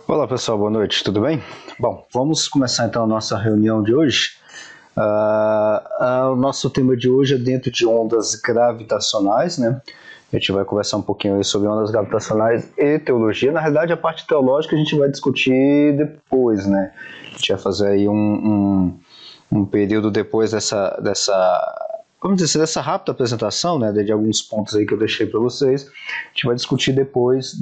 Olá pessoal, boa noite, tudo bem? Bom, vamos começar então a nossa reunião de hoje. O nosso tema de hoje é dentro de ondas gravitacionais, né? A gente vai conversar um pouquinho aí sobre ondas gravitacionais e teologia. Na realidade, a parte teológica a gente vai discutir depois, né? A gente vai fazer aí um período depois vamos dizer assim, dessa rápida apresentação, né? De alguns pontos aí que eu deixei para vocês. A gente vai discutir depois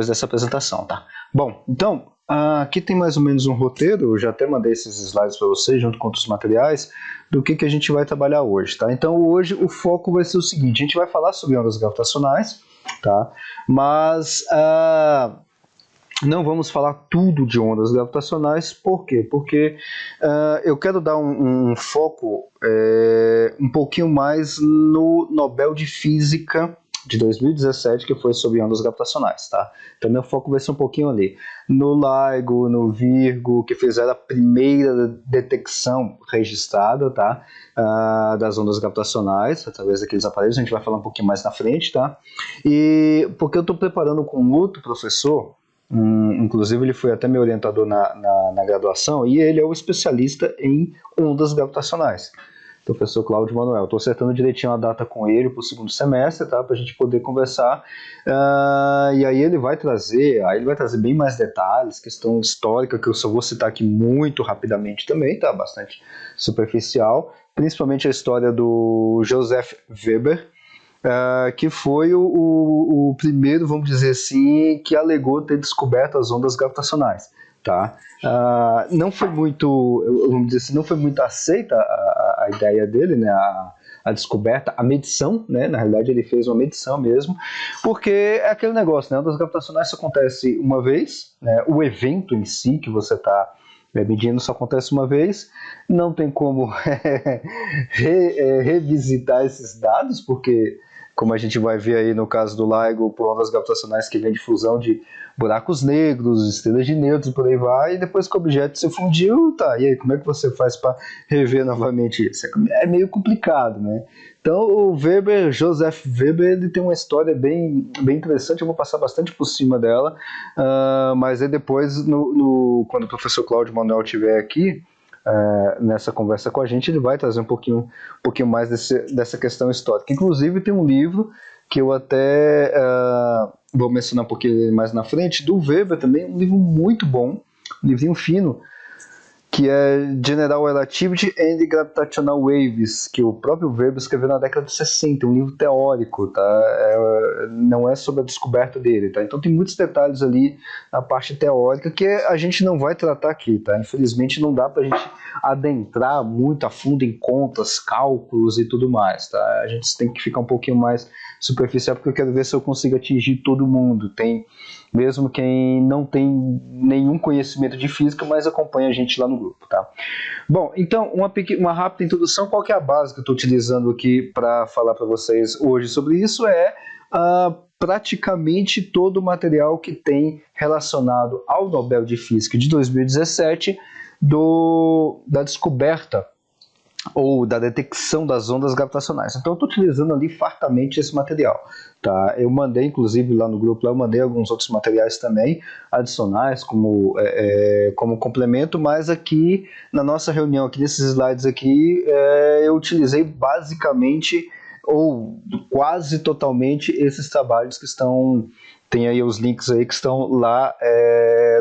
dessa apresentação, tá? Bom, então, aqui tem mais ou menos um roteiro, eu já até mandei esses slides para vocês, junto com outros materiais, do que a gente vai trabalhar hoje, tá? Então, hoje o foco vai ser o seguinte, a gente vai falar sobre ondas gravitacionais, tá? Mas não vamos falar tudo de ondas gravitacionais, por quê? Porque eu quero dar um foco um pouquinho mais no Nobel de Física de 2017, que foi sobre ondas gravitacionais, tá? Então meu foco vai ser um pouquinho ali no LIGO, no Virgo, que fizeram a primeira detecção registrada, tá? Das ondas gravitacionais, através daqueles aparelhos, a gente vai falar um pouquinho mais na frente, tá? E porque eu estou preparando com outro professor, inclusive ele foi até meu orientador na graduação, e ele é o especialista em ondas gravitacionais, professor Cláudio Manuel. Estou acertando direitinho a data com ele para o segundo semestre, tá? Para a gente poder conversar. E aí ele vai trazer bem mais detalhes, questão histórica, que eu só vou citar aqui muito rapidamente também, tá? Bastante superficial, principalmente a história do Joseph Weber, que foi o primeiro, vamos dizer assim, que alegou ter descoberto as ondas gravitacionais. Tá? Não foi muito, vamos dizer assim, não foi muito aceita a ideia dele, né? A descoberta, a medição, né? Na realidade ele fez uma medição mesmo, porque é aquele negócio, né? Ondas gravitacionais só acontece uma vez, né? O evento em si que você está medindo só acontece uma vez, não tem como revisitar esses dados, porque como a gente vai ver aí no caso do LIGO, por ondas gravitacionais que vem de fusão de buracos negros, estrelas de nêutrons, por aí vai, e depois que o objeto se fundiu, tá, e aí como é que você faz para rever novamente isso? É meio complicado, né? Então o Weber, Joseph Weber, ele tem uma história bem interessante, eu vou passar bastante por cima dela, mas aí depois, quando o professor Cláudio Manuel estiver aqui, nessa conversa com a gente, ele vai trazer um pouquinho mais dessa questão histórica. Inclusive tem um livro que eu até vou mencionar um pouquinho mais na frente, do Weber também, um livro muito bom, um livrinho fino, que é General Relativity and Gravitational Waves, que o próprio Weber escreveu na década de 60, um livro teórico, tá? Não é sobre a descoberta dele, tá? Então tem muitos detalhes ali na parte teórica que a gente não vai tratar aqui, tá? Infelizmente não dá pra gente adentrar muito a fundo em contas, cálculos e tudo mais, tá? A gente tem que ficar um pouquinho mais superficial, porque eu quero ver se eu consigo atingir todo mundo, mesmo quem não tem nenhum conhecimento de física, mas acompanha a gente lá no grupo, tá? Bom, então, uma rápida introdução. Qual que é a base que eu estou utilizando aqui para falar para vocês hoje sobre isso? Praticamente todo o material que tem relacionado ao Nobel de Física de 2017 da descoberta ou da detecção das ondas gravitacionais. Então eu estou utilizando ali fartamente esse material. Tá? Eu mandei, inclusive, lá no grupo, eu mandei alguns outros materiais também, adicionais, como complemento, mas aqui, na nossa reunião, aqui nesses slides aqui, eu utilizei basicamente, ou quase totalmente, esses trabalhos que estão... Tem aí os links aí que estão lá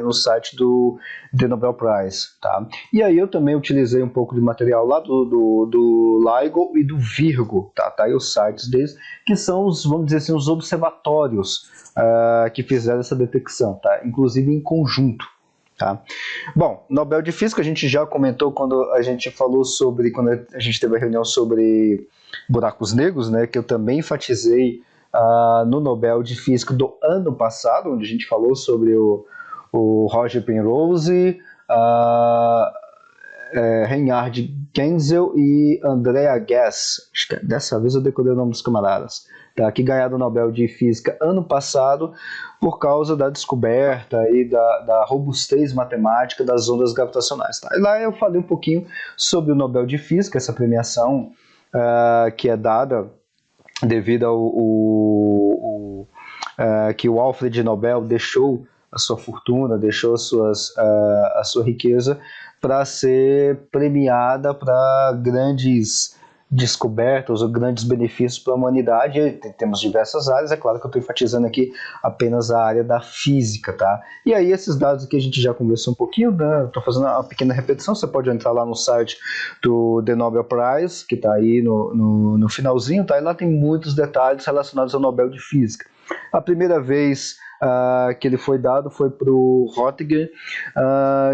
no site do The Nobel Prize, tá? E aí eu também utilizei um pouco de material lá do LIGO e do Virgo, tá? Tá aí os sites deles, que são os, vamos dizer assim, os observatórios que fizeram essa detecção, tá? Inclusive em conjunto, tá? Bom, Nobel de Física a gente já comentou quando a gente falou sobre, quando a gente teve a reunião sobre buracos negros, né? Que eu também enfatizei no Nobel de Física do ano passado, onde a gente falou sobre o Roger Penrose, Reinhard Genzel e Andrea Ghez. Acho que dessa vez eu decorei o nome dos camaradas, tá? Que ganharam o Nobel de Física ano passado por causa da descoberta e da robustez matemática das ondas gravitacionais. Tá? E lá eu falei um pouquinho sobre o Nobel de Física, essa premiação que é dada devido ao que o Alfred Nobel deixou a sua fortuna, deixou a sua riqueza para ser premiada para grandes descobertas ou grandes benefícios para a humanidade. Temos diversas áreas, é claro que eu estou enfatizando aqui apenas a área da física, tá? E aí esses dados aqui a gente já conversou um pouquinho, né? Estou fazendo uma pequena repetição, você pode entrar lá no site do The Nobel Prize, que está aí no finalzinho, tá? E lá tem muitos detalhes relacionados ao Nobel de Física. A primeira vez que ele foi dado foi para o Röntgen,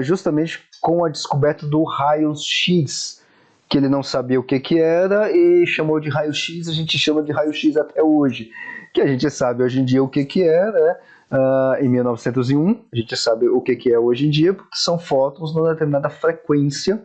justamente com a descoberta do raio-x, que ele não sabia o que era e chamou de raio-x. A gente chama de raio-x até hoje, que a gente sabe hoje em dia o que é, né? Em 1901, a gente sabe o que é hoje em dia, porque são fótons numa determinada frequência,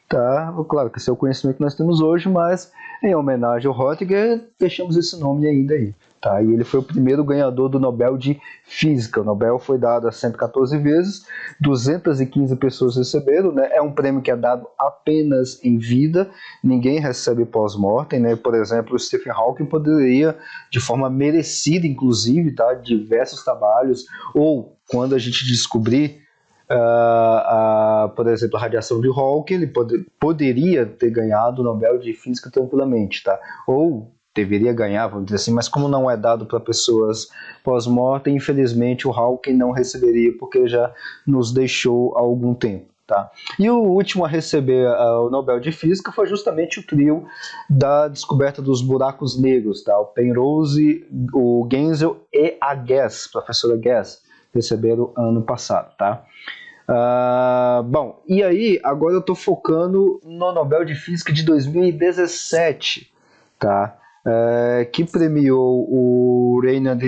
tá? Claro que esse é o conhecimento que nós temos hoje, mas em homenagem ao Röntgen, deixamos esse nome ainda aí. Tá, e ele foi o primeiro ganhador do Nobel de Física. O Nobel foi dado a 114 vezes, 215 pessoas receberam, né? É um prêmio que é dado apenas em vida, ninguém recebe pós-mortem, né? Por exemplo, o Stephen Hawking poderia, de forma merecida, inclusive, tá? Diversos trabalhos, ou quando a gente descobrir, por exemplo, a radiação de Hawking, ele poderia ter ganhado o Nobel de Física tranquilamente, tá? Ou deveria ganhar, vamos dizer assim, mas como não é dado para pessoas pós-mortem, infelizmente o Hawking não receberia, porque ele já nos deixou há algum tempo. Tá? E o último a receber o Nobel de Física foi justamente o trio da descoberta dos buracos negros, tá? O Penrose, o Genzel e a Guess, professora Guess, receberam ano passado. Tá? Bom, e aí agora eu estou focando no Nobel de Física de 2017, tá? Que premiou o Reinhard,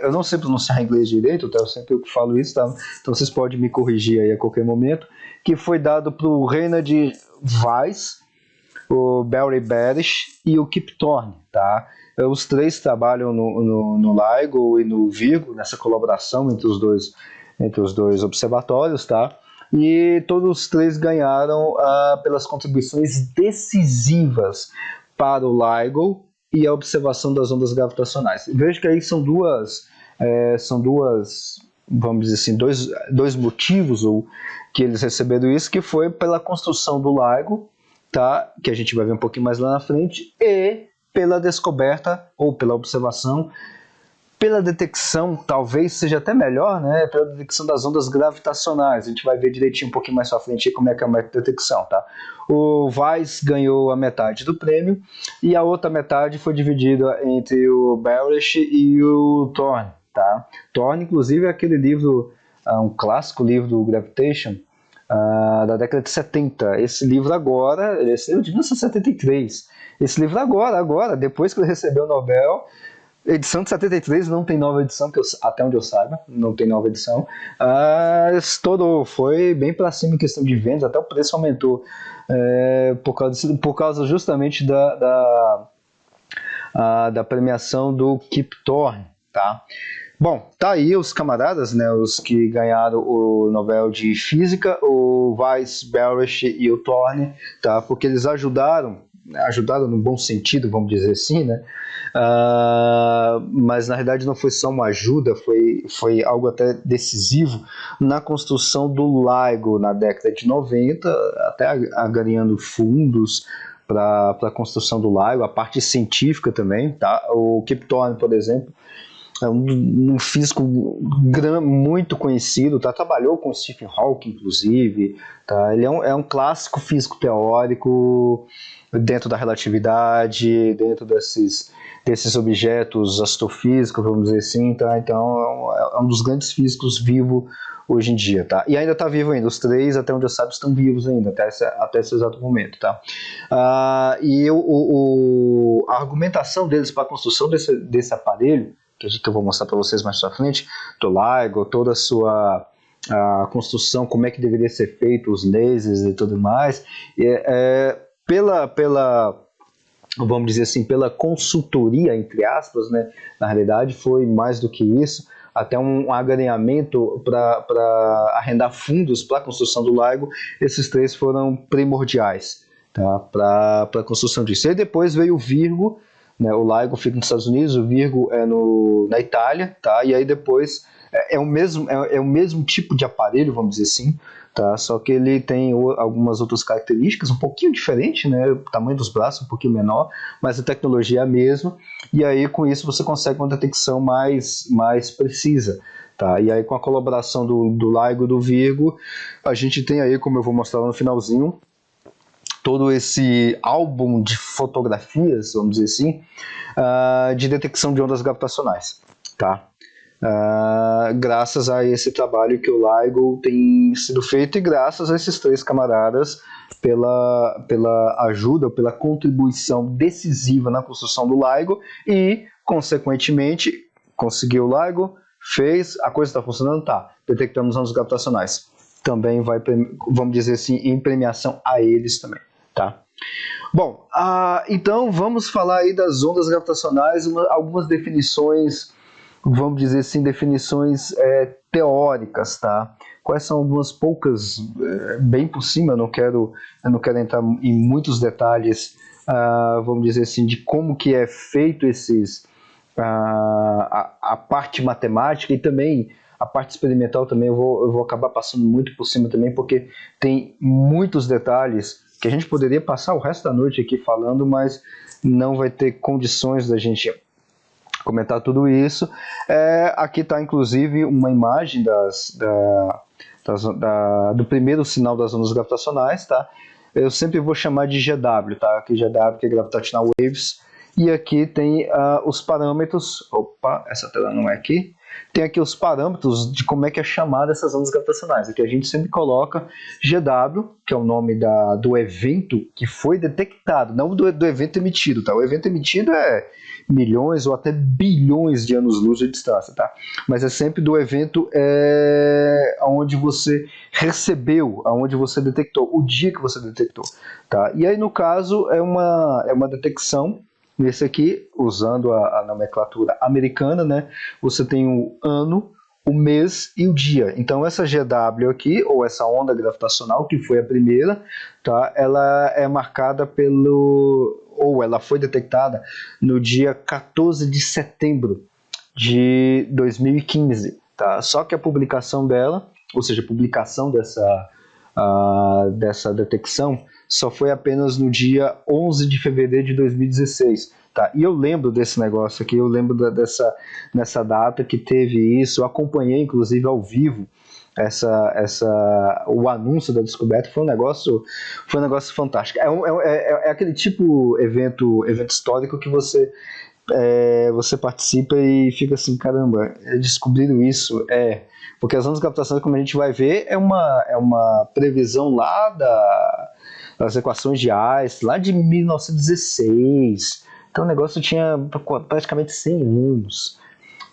eu não sei pronunciar inglês direito, tá? Eu sempre falo isso, tá? Então vocês podem me corrigir aí a qualquer momento, que foi dado para o Reinhard Weiss, o Barry Barish e o Kip Thorne, tá? Os três trabalham no LIGO e no Virgo, nessa colaboração entre os dois observatórios, tá? E todos os três ganharam pelas contribuições decisivas para o LIGO e a observação das ondas gravitacionais. Veja que aí são duas, vamos dizer assim, dois motivos que eles receberam isso, que foi pela construção do LIGO, tá? Que a gente vai ver um pouquinho mais lá na frente, e pela descoberta ou pela observação, pela detecção, talvez seja até melhor, né? Pela detecção das ondas gravitacionais. A gente vai ver direitinho um pouquinho mais pra frente como é que é a método de detecção, tá? O Weiss ganhou a metade do prêmio e a outra metade foi dividida entre o Barish e o Thorne, tá? Thorne, inclusive, é aquele livro, um clássico livro do Gravitation, da década de 70. Esse livro agora, esse livro de 1973. Esse livro agora, depois que ele recebeu o Nobel, edição de 73, não tem nova edição, até onde eu saiba, não tem nova edição. Estourou, foi bem para cima em questão de vendas, até o preço aumentou por causa justamente da premiação do Kip Thorne, tá? Bom, tá aí os camaradas, né, os que ganharam o Nobel de Física, o Weiss, Barish e o Thorne, tá? Porque eles ajudaram no bom sentido, vamos dizer assim, né? Mas na realidade não foi só uma ajuda, foi algo até decisivo na construção do LIGO na década de 90, até angariando fundos para a construção do LIGO, a parte científica também, tá? O Kip Thorne, por exemplo, é um físico muito conhecido, tá? Trabalhou com Stephen Hawking, inclusive, tá? Ele é um clássico físico teórico dentro da relatividade, dentro desses objetos astrofísicos, vamos dizer assim, tá? Então é um dos grandes físicos vivo hoje em dia, tá? E ainda está vivo ainda, os três, até onde eu saiba, estão vivos ainda, até esse exato momento, tá? E a argumentação deles para a construção desse aparelho, que eu vou mostrar para vocês mais pra frente, do LIGO, toda a construção, como é que deveria ser feito, os lasers e tudo mais, vamos dizer assim, pela consultoria, entre aspas, né? Na realidade foi mais do que isso, até um agregamento para arrendar fundos para a construção do LIGO, esses três foram primordiais, tá? Para a construção disso. E depois veio o Virgo, né? O LIGO fica nos Estados Unidos, o Virgo é na Itália, tá? E aí depois é o mesmo tipo de aparelho, vamos dizer assim, tá? Só que ele tem algumas outras características, um pouquinho diferente, né? O tamanho dos braços um pouquinho menor, mas a tecnologia é a mesma, e aí com isso você consegue uma detecção mais precisa. Tá? E aí com a colaboração do LIGO e do Virgo, a gente tem aí, como eu vou mostrar lá no finalzinho, todo esse álbum de fotografias, vamos dizer assim, de detecção de ondas gravitacionais, tá? Graças a esse trabalho que o LIGO tem sido feito e graças a esses três camaradas pela ajuda, pela contribuição decisiva na construção do LIGO e, consequentemente, conseguiu o LIGO, fez, a coisa está funcionando, tá, detectamos ondas gravitacionais. Também vai, vamos dizer assim, em premiação a eles também, tá? Bom, então vamos falar aí das ondas gravitacionais, algumas definições, vamos dizer assim, definições teóricas, tá? Quais são algumas poucas, bem por cima, eu não quero entrar em muitos detalhes, vamos dizer assim, de como que é feito a parte matemática e também a parte experimental também eu vou acabar passando muito por cima também, porque tem muitos detalhes que a gente poderia passar o resto da noite aqui falando, mas não vai ter condições da gente comentar tudo isso. Aqui está inclusive uma imagem do primeiro sinal das ondas gravitacionais, tá? Eu sempre vou chamar de GW, tá? Aqui GW que é Gravitational Waves, e aqui tem os parâmetros. Opa, essa tela não é aqui. Tem aqui os parâmetros de como é que é chamada essas ondas gravitacionais. Aqui a gente sempre coloca GW, que é o nome do evento que foi detectado, não do evento emitido, tá? O evento emitido é milhões ou até bilhões de anos-luz de distância, tá? Mas é sempre do evento onde você recebeu, onde você detectou, o dia que você detectou, tá? E aí no caso é uma detecção. Nesse aqui, usando a nomenclatura americana, né, você tem o ano, o mês e o dia. Então essa GW aqui, ou essa onda gravitacional, que foi a primeira, tá, ela é marcada ou ela foi detectada no dia 14 de setembro de 2015. Tá? Só que a publicação dela, ou seja, a publicação dessa detecção, só foi apenas no dia 11 de fevereiro de 2016. Tá? E eu lembro desse negócio aqui, eu lembro nessa data que teve isso, eu acompanhei inclusive ao vivo o anúncio da descoberta, foi um negócio fantástico. É aquele tipo evento histórico que você participa e fica assim, caramba, descobriram isso, porque as ondas de captação, como a gente vai ver, é uma previsão lá das equações de Einstein, lá de 1916, então o negócio tinha praticamente 100 anos,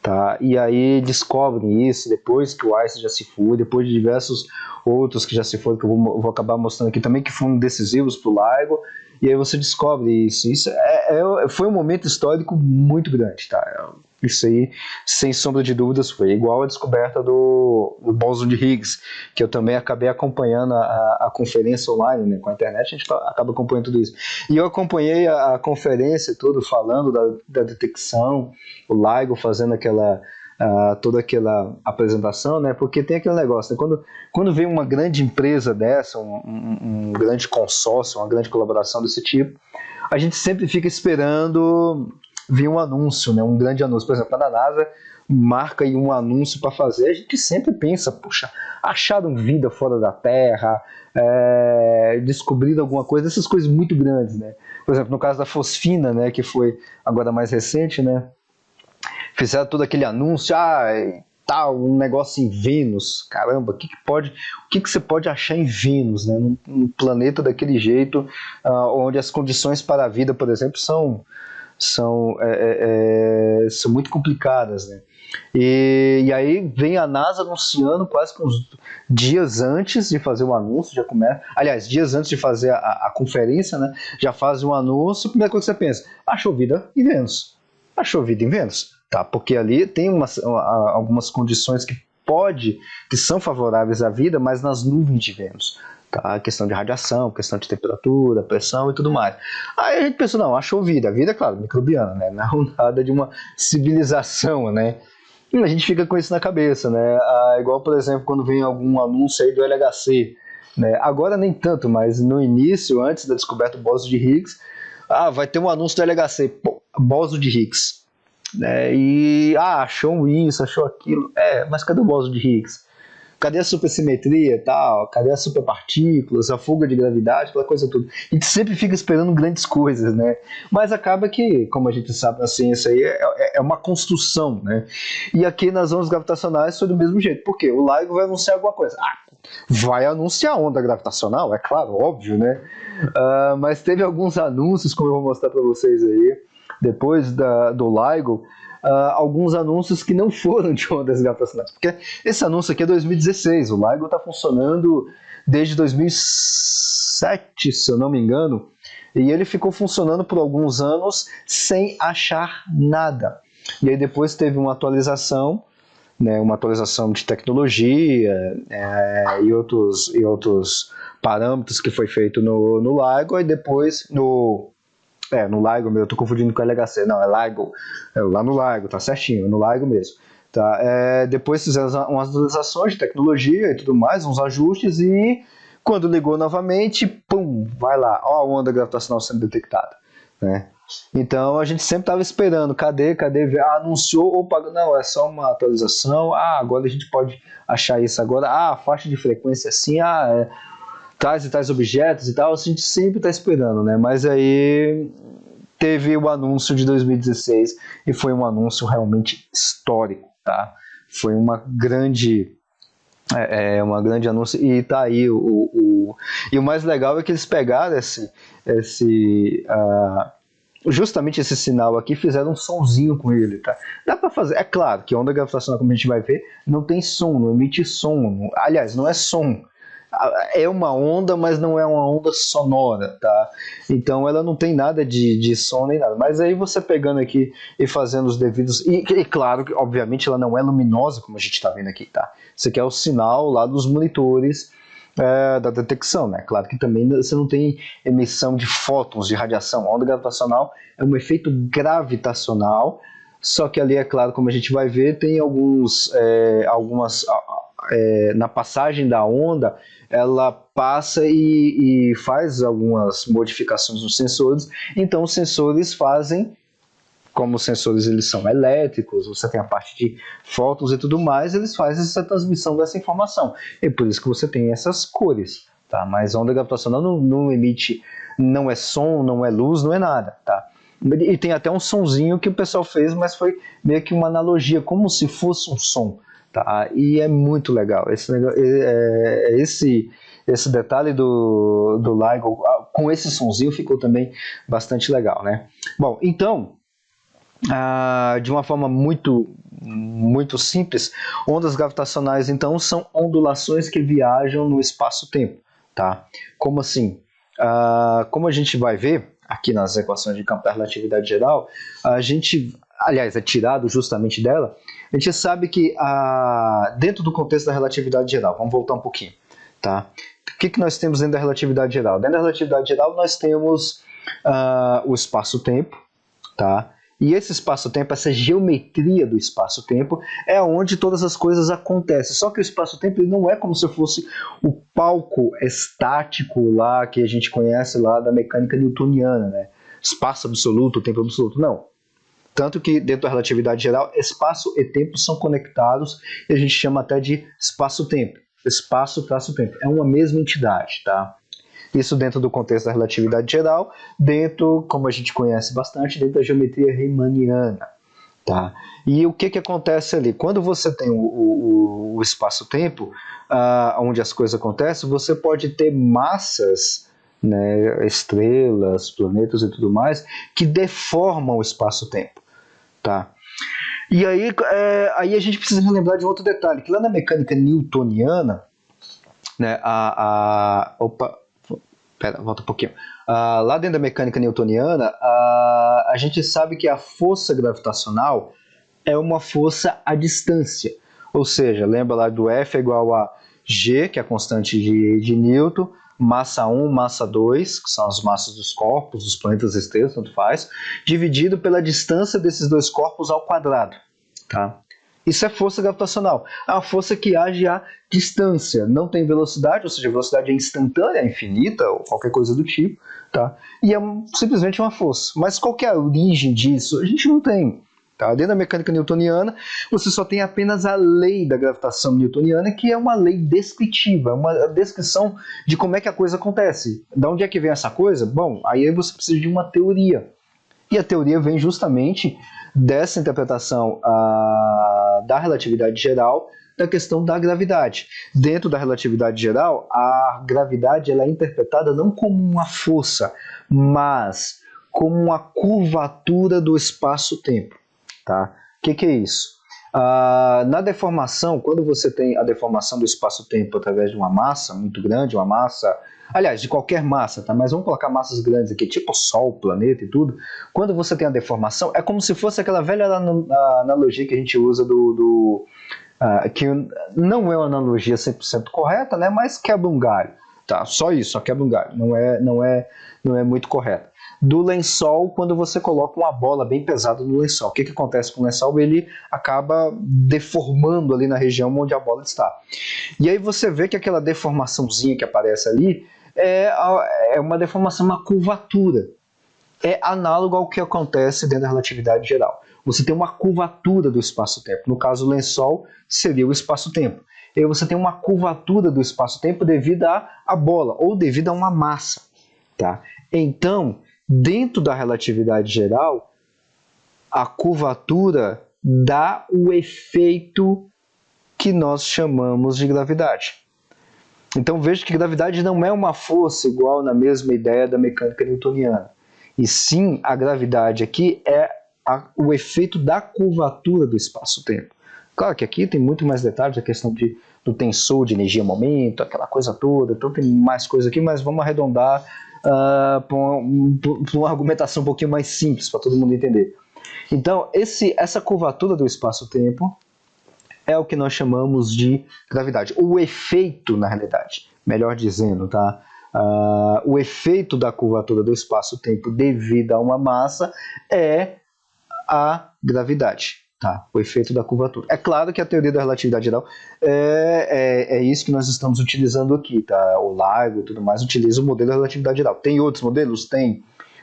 tá? E aí descobrem isso, depois que o Einstein já se foi, depois de diversos outros que já se foram, que eu vou acabar mostrando aqui também, que foram decisivos para o LIGO, e aí você descobre isso. Isso foi um momento histórico muito grande, tá? Isso aí, sem sombra de dúvidas, foi igual a descoberta do bóson de Higgs, que eu também acabei acompanhando a conferência online, né? Com a internet a gente acaba acompanhando tudo isso. E eu acompanhei a conferência toda falando da detecção, o LIGO fazendo toda aquela apresentação, né? Porque tem aquele negócio, né? Quando vem uma grande empresa dessa, um grande consórcio, uma grande colaboração desse tipo, a gente sempre fica esperando vir um anúncio, né? Um grande anúncio. Por exemplo, a NASA marca aí um anúncio para fazer, a gente sempre pensa, puxa, acharam vida fora da Terra, descobriram alguma coisa, essas coisas muito grandes, né? Por exemplo, no caso da Fosfina, né? Que foi agora mais recente, né? Fizeram todo aquele anúncio, um negócio em Vênus, caramba, o que você pode achar em Vênus, né? Num planeta daquele jeito, onde as condições para a vida, por exemplo, são muito complicadas, né? E aí vem a NASA anunciando quase que uns dias antes de fazer o anúncio, já começa, aliás, dias antes de fazer a conferência, né? Já faz um anúncio, a primeira coisa que você pensa, achou vida em Vênus. Tá? Porque ali tem algumas condições que são favoráveis à vida, mas nas nuvens de Vênus. tá? Questão de radiação, questão de temperatura, pressão e tudo mais. Aí a gente pensou, não, achou vida. A vida, é claro, microbiana, né? Não nada de uma civilização, né? E a gente fica com isso na cabeça, né? Igual, por exemplo, quando vem algum anúncio aí do LHC, né? Agora nem tanto, mas no início, antes da descoberta do bóson de Higgs, vai ter um anúncio do LHC, pô, bóson de Higgs, né? E achou isso, achou aquilo. Mas cadê o bóson de Higgs? Cadê a supersimetria e tal? Cadê as superpartículas, a fuga de gravidade, aquela coisa toda? A gente sempre fica esperando grandes coisas, né? Mas acaba que, como a gente sabe na ciência aí, é uma construção, né? E aqui nas ondas gravitacionais foi do mesmo jeito. Por quê? O LIGO vai anunciar alguma coisa. Vai anunciar onda gravitacional, é claro, óbvio, né? Mas teve alguns anúncios, como eu vou mostrar para vocês aí, depois do LIGO, alguns anúncios que não foram de ondas gravitacionais. Porque esse anúncio aqui é 2016, o LIGO está funcionando desde 2007, se eu não me engano, e ele ficou funcionando por alguns anos sem achar nada. E aí depois teve uma atualização, né, uma atualização de tecnologia e outros parâmetros que foi feito no LIGO, e depois no LIGO, eu tô confundindo com o LHC, não, é LIGO, lá no LIGO, tá certinho, é no LIGO mesmo. Tá? Depois fizeram umas atualizações de tecnologia e tudo mais, uns ajustes, e quando ligou novamente, pum, vai lá, ó a onda gravitacional sendo detectada, né? Então a gente sempre estava esperando, cadê, anunciou, opa, não, é só uma atualização, agora a gente pode achar isso agora, a faixa de frequência assim, tais e tais objetos e tal, a gente sempre está esperando, né? Mas aí teve o anúncio de 2016 e foi um anúncio realmente histórico, tá? Foi uma grande anúncio, e tá aí e o mais legal é que eles pegaram justamente esse sinal aqui, fizeram um sonzinho com ele, tá? Dá para fazer, é claro que a onda gravitacional, como a gente vai ver, não tem som, não emite som, aliás, não é som, é uma onda, mas não é uma onda sonora, tá? Então ela não tem nada de som nem nada, mas aí você pegando aqui e fazendo os devidos, e claro que obviamente ela não é luminosa, como a gente está vendo aqui, tá? Isso aqui é o sinal lá dos monitores da detecção, né? Claro que também você não tem emissão de fótons de radiação. A onda gravitacional é um efeito gravitacional, só que ali, é claro, como a gente vai ver, tem na passagem da onda, ela passa e faz algumas modificações nos sensores. Então os sensores fazem, como os sensores eles são elétricos, você tem a parte de fótons e tudo mais, eles fazem essa transmissão dessa informação. E por isso que você tem essas cores, tá? Mas a onda gravitacional não emite, não é som, não é luz, não é nada, tá? E tem até um sonzinho que o pessoal fez, mas foi meio que uma analogia, como se fosse um som, tá? E é muito legal. Esse detalhe do LIGO com esse sonzinho ficou também bastante legal, né? Bom, então, de uma forma muito, muito simples, ondas gravitacionais, então, são ondulações que viajam no espaço-tempo, tá? Como assim? Como a gente vai ver aqui nas equações de campo da relatividade geral, aliás, é tirado justamente dela, a gente sabe que dentro do contexto da relatividade geral, vamos voltar um pouquinho, tá? O que nós temos dentro da relatividade geral? Dentro da relatividade geral nós temos o espaço-tempo, tá? E esse espaço-tempo, essa geometria do espaço-tempo, é onde todas as coisas acontecem. Só que o espaço-tempo não é como se fosse o palco estático lá que a gente conhece lá da mecânica newtoniana, né? Espaço absoluto, tempo absoluto. Não. Tanto que dentro da relatividade geral, espaço e tempo são conectados e a gente chama até de espaço-tempo. Espaço-tempo. É uma mesma entidade, tá? Isso dentro do contexto da relatividade geral, dentro, como a gente conhece bastante, dentro da geometria riemanniana, tá? E o que acontece ali? Quando você tem o espaço-tempo, onde as coisas acontecem, você pode ter massas, né, estrelas, planetas e tudo mais, que deformam o espaço-tempo, tá? E aí a gente precisa lembrar de um outro detalhe, que lá na mecânica newtoniana, né, volta um pouquinho. Lá dentro da mecânica newtoniana, a gente sabe que a força gravitacional é uma força à distância. Ou seja, lembra lá do F é igual a G, que é a constante de Newton, massa 1, massa 2, que são as massas dos corpos, dos planetas e estrelas, tanto faz, dividido pela distância desses dois corpos ao quadrado. Tá? Isso é força gravitacional. É uma força que age à distância, não tem velocidade, ou seja, a velocidade é instantânea, é infinita, ou qualquer coisa do tipo, tá? E é simplesmente uma força. Mas qual que é a origem disso? A gente não tem. Tá? Dentro da mecânica newtoniana, você só tem apenas a lei da gravitação newtoniana, que é uma lei descritiva, uma descrição de como é que a coisa acontece. De onde é que vem essa coisa? Bom, aí você precisa de uma teoria. E a teoria vem justamente dessa interpretação da relatividade geral, da questão da gravidade. Dentro da relatividade geral, a gravidade ela é interpretada não como uma força, mas como uma curvatura do espaço-tempo. Tá? O que é isso? Na deformação, quando você tem a deformação do espaço-tempo através de uma massa muito grande, uma massa, aliás, de qualquer massa, tá? Mas vamos colocar massas grandes aqui, tipo o Sol, o planeta e tudo. Quando você tem a deformação, é como se fosse aquela velha analogia que a gente usa que não é uma analogia 100% correta, né? Mas quebra um galho. Tá? Só isso, só quebra um galho. Não é muito correto. Do lençol, quando você coloca uma bola bem pesada no lençol. O que acontece com o lençol? Ele acaba deformando ali na região onde a bola está. E aí você vê que aquela deformaçãozinha que aparece ali é uma deformação, uma curvatura. É análogo ao que acontece dentro da relatividade geral. Você tem uma curvatura do espaço-tempo. No caso, o lençol seria o espaço-tempo. E aí você tem uma curvatura do espaço-tempo devido à bola, ou devido a uma massa. Tá? Então, dentro da relatividade geral, a curvatura dá o efeito que nós chamamos de gravidade. Então veja que gravidade não é uma força igual na mesma ideia da mecânica newtoniana. E sim, a gravidade aqui é o efeito da curvatura do espaço-tempo. Claro que aqui tem muito mais detalhes, a questão do tensor de energia-momento, aquela coisa toda, então tem mais coisa aqui, mas vamos arredondar para uma argumentação um pouquinho mais simples, para todo mundo entender. Então, essa curvatura do espaço-tempo é o que nós chamamos de gravidade. O efeito, na realidade, melhor dizendo, tá? O efeito da curvatura do espaço-tempo devido a uma massa é a gravidade. Tá? O efeito da curvatura. É claro que a teoria da relatividade geral é isso que nós estamos utilizando aqui. Tá? O LIGO e tudo mais utiliza o modelo da relatividade geral. Tem outros modelos? Tem.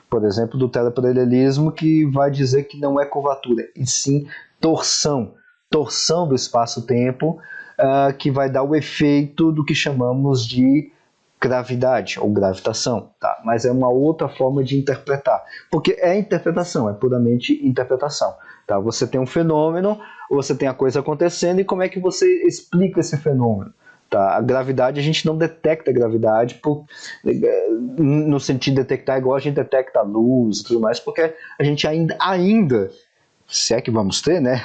Por exemplo, do teleparalelismo, que vai dizer que não é curvatura, e sim torção. Torção do espaço-tempo, que vai dar o efeito do que chamamos de gravidade ou gravitação, tá? Mas é uma outra forma de interpretar, porque é interpretação, é puramente interpretação, tá? Você tem um fenômeno, você tem a coisa acontecendo, e como é que você explica esse fenômeno? Tá? A gravidade, a gente não detecta a gravidade no sentido de detectar igual a gente detecta a luz e tudo mais, porque a gente ainda se é que vamos ter, né?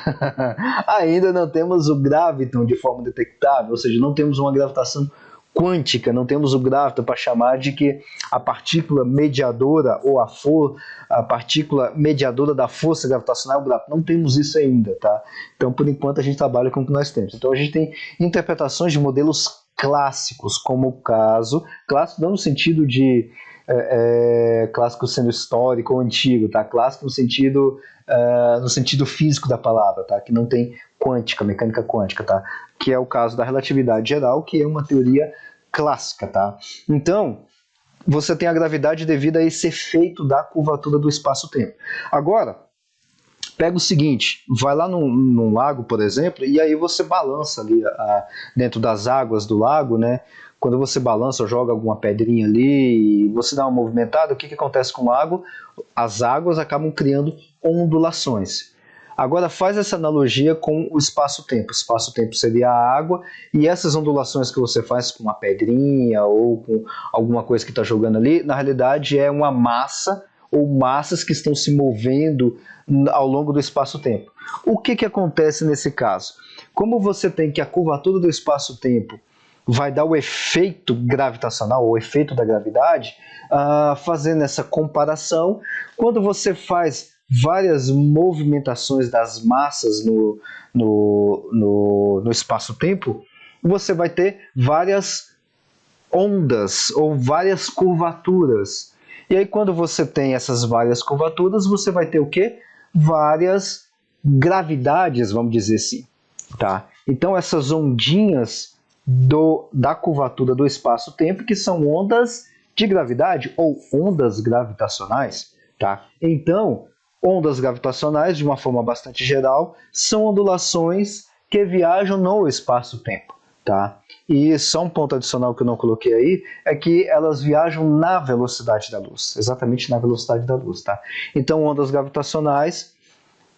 Ainda não temos o graviton de forma detectável, ou seja, não temos uma gravitação quântica, não temos o graviton para chamar de que a partícula mediadora ou a partícula mediadora da força gravitacional é o graviton. Não temos isso ainda, tá? Então, por enquanto, a gente trabalha com o que nós temos. Então, a gente tem interpretações de modelos clássicos, como o caso, clássico não no sentido de clássico sendo histórico ou antigo, tá? Clássico no sentido físico da palavra, tá? Que não tem quântica, mecânica quântica, tá? Que é o caso da relatividade geral, que é uma teoria clássica, tá? Então, você tem a gravidade devido a esse efeito da curvatura do espaço-tempo. Agora, pega o seguinte, vai lá num lago, por exemplo, e aí você balança ali dentro das águas do lago, né? Quando você balança ou joga alguma pedrinha ali e você dá uma movimentada, o que acontece com o lago? As águas acabam criando ondulações. Agora faz essa analogia com o espaço-tempo. O espaço-tempo seria a água, e essas ondulações que você faz com uma pedrinha ou com alguma coisa que está jogando ali, na realidade é uma massa ou massas que estão se movendo ao longo do espaço-tempo. O que acontece nesse caso? Como você tem que a curvatura do espaço-tempo vai dar o efeito gravitacional, o efeito da gravidade, fazendo essa comparação, quando você faz várias movimentações das massas no espaço-tempo, você vai ter várias ondas ou várias curvaturas. E aí quando você tem essas várias curvaturas, você vai ter o quê? Várias gravidades, vamos dizer assim. Tá? Então essas ondinhas da curvatura do espaço-tempo, que são ondas de gravidade ou ondas gravitacionais. Tá? Então, ondas gravitacionais, de uma forma bastante geral, são ondulações que viajam no espaço-tempo. Tá? E só um ponto adicional que eu não coloquei aí é que elas viajam na velocidade da luz, exatamente na velocidade da luz. Tá? Então, ondas gravitacionais,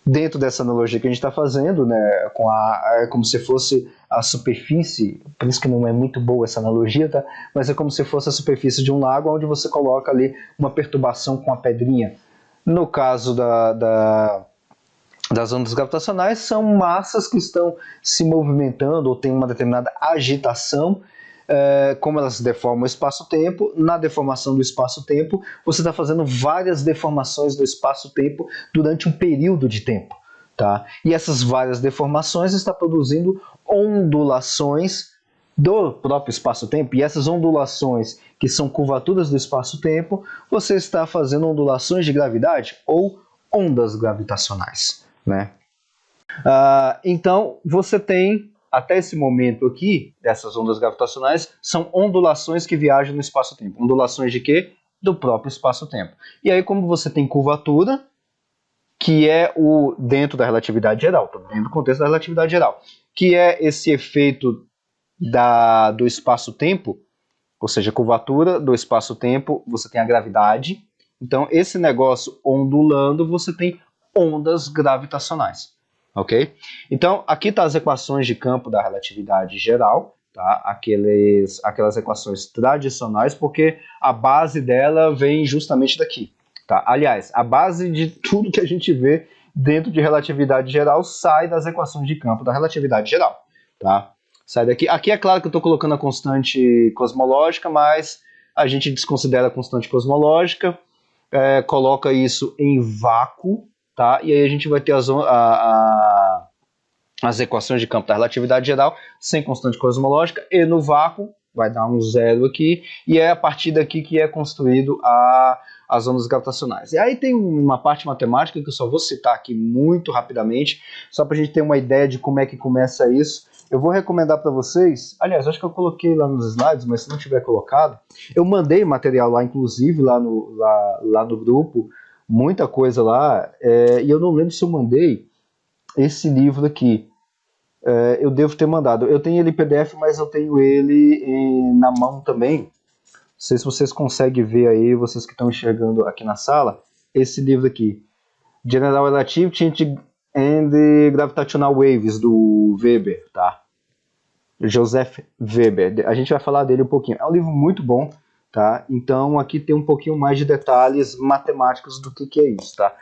dentro dessa analogia que a gente está fazendo, né, é como se fosse a superfície, por isso que não é muito boa essa analogia, tá? Mas é como se fosse a superfície de um lago onde você coloca ali uma perturbação com a pedrinha. No caso das ondas gravitacionais, são massas que estão se movimentando ou têm uma determinada agitação, como elas deformam o espaço-tempo. Na deformação do espaço-tempo, você está fazendo várias deformações do espaço-tempo durante um período de tempo. Tá? E essas várias deformações estão produzindo ondulações do próprio espaço-tempo, e essas ondulações, que são curvaturas do espaço-tempo, você está fazendo ondulações de gravidade ou ondas gravitacionais. Né? Então, você tem, até esse momento aqui, dessas ondas gravitacionais, são ondulações que viajam no espaço-tempo. Ondulações de quê? Do próprio espaço-tempo. E aí, como você tem curvatura, que é o dentro da relatividade geral, dentro do contexto da relatividade geral, que é esse efeito do espaço-tempo, ou seja, curvatura do espaço-tempo, você tem a gravidade. Então, esse negócio ondulando, você tem ondas gravitacionais, ok? Então, aqui tá as equações de campo da relatividade geral, tá? Aquelas equações tradicionais, porque a base dela vem justamente daqui. Tá? Aliás, a base de tudo que a gente vê dentro de relatividade geral sai das equações de campo da relatividade geral. Tá? Sai daqui. Aqui é claro que eu estou colocando a constante cosmológica, mas a gente desconsidera a constante cosmológica, coloca isso em vácuo, tá? E aí a gente vai ter as equações de campo da relatividade geral sem constante cosmológica, e no vácuo vai dar um zero aqui, e é a partir daqui que é construído as ondas gravitacionais. E aí tem uma parte matemática que eu só vou citar aqui muito rapidamente, só para a gente ter uma ideia de como é que começa isso. Eu vou recomendar para vocês, aliás, acho que eu coloquei lá nos slides, mas se não tiver colocado, eu mandei material lá, inclusive, lá no grupo, muita coisa lá, e eu não lembro se eu mandei esse livro aqui. Eu devo ter mandado. Eu tenho ele em PDF, mas eu tenho ele na mão também. Não sei se vocês conseguem ver aí, vocês que estão enxergando aqui na sala, esse livro aqui, General Relativity and Gravitational Waves, do Weber, tá? Joseph Weber. A gente vai falar dele um pouquinho. É um livro muito bom, tá? Então aqui tem um pouquinho mais de detalhes matemáticos do que é isso, tá?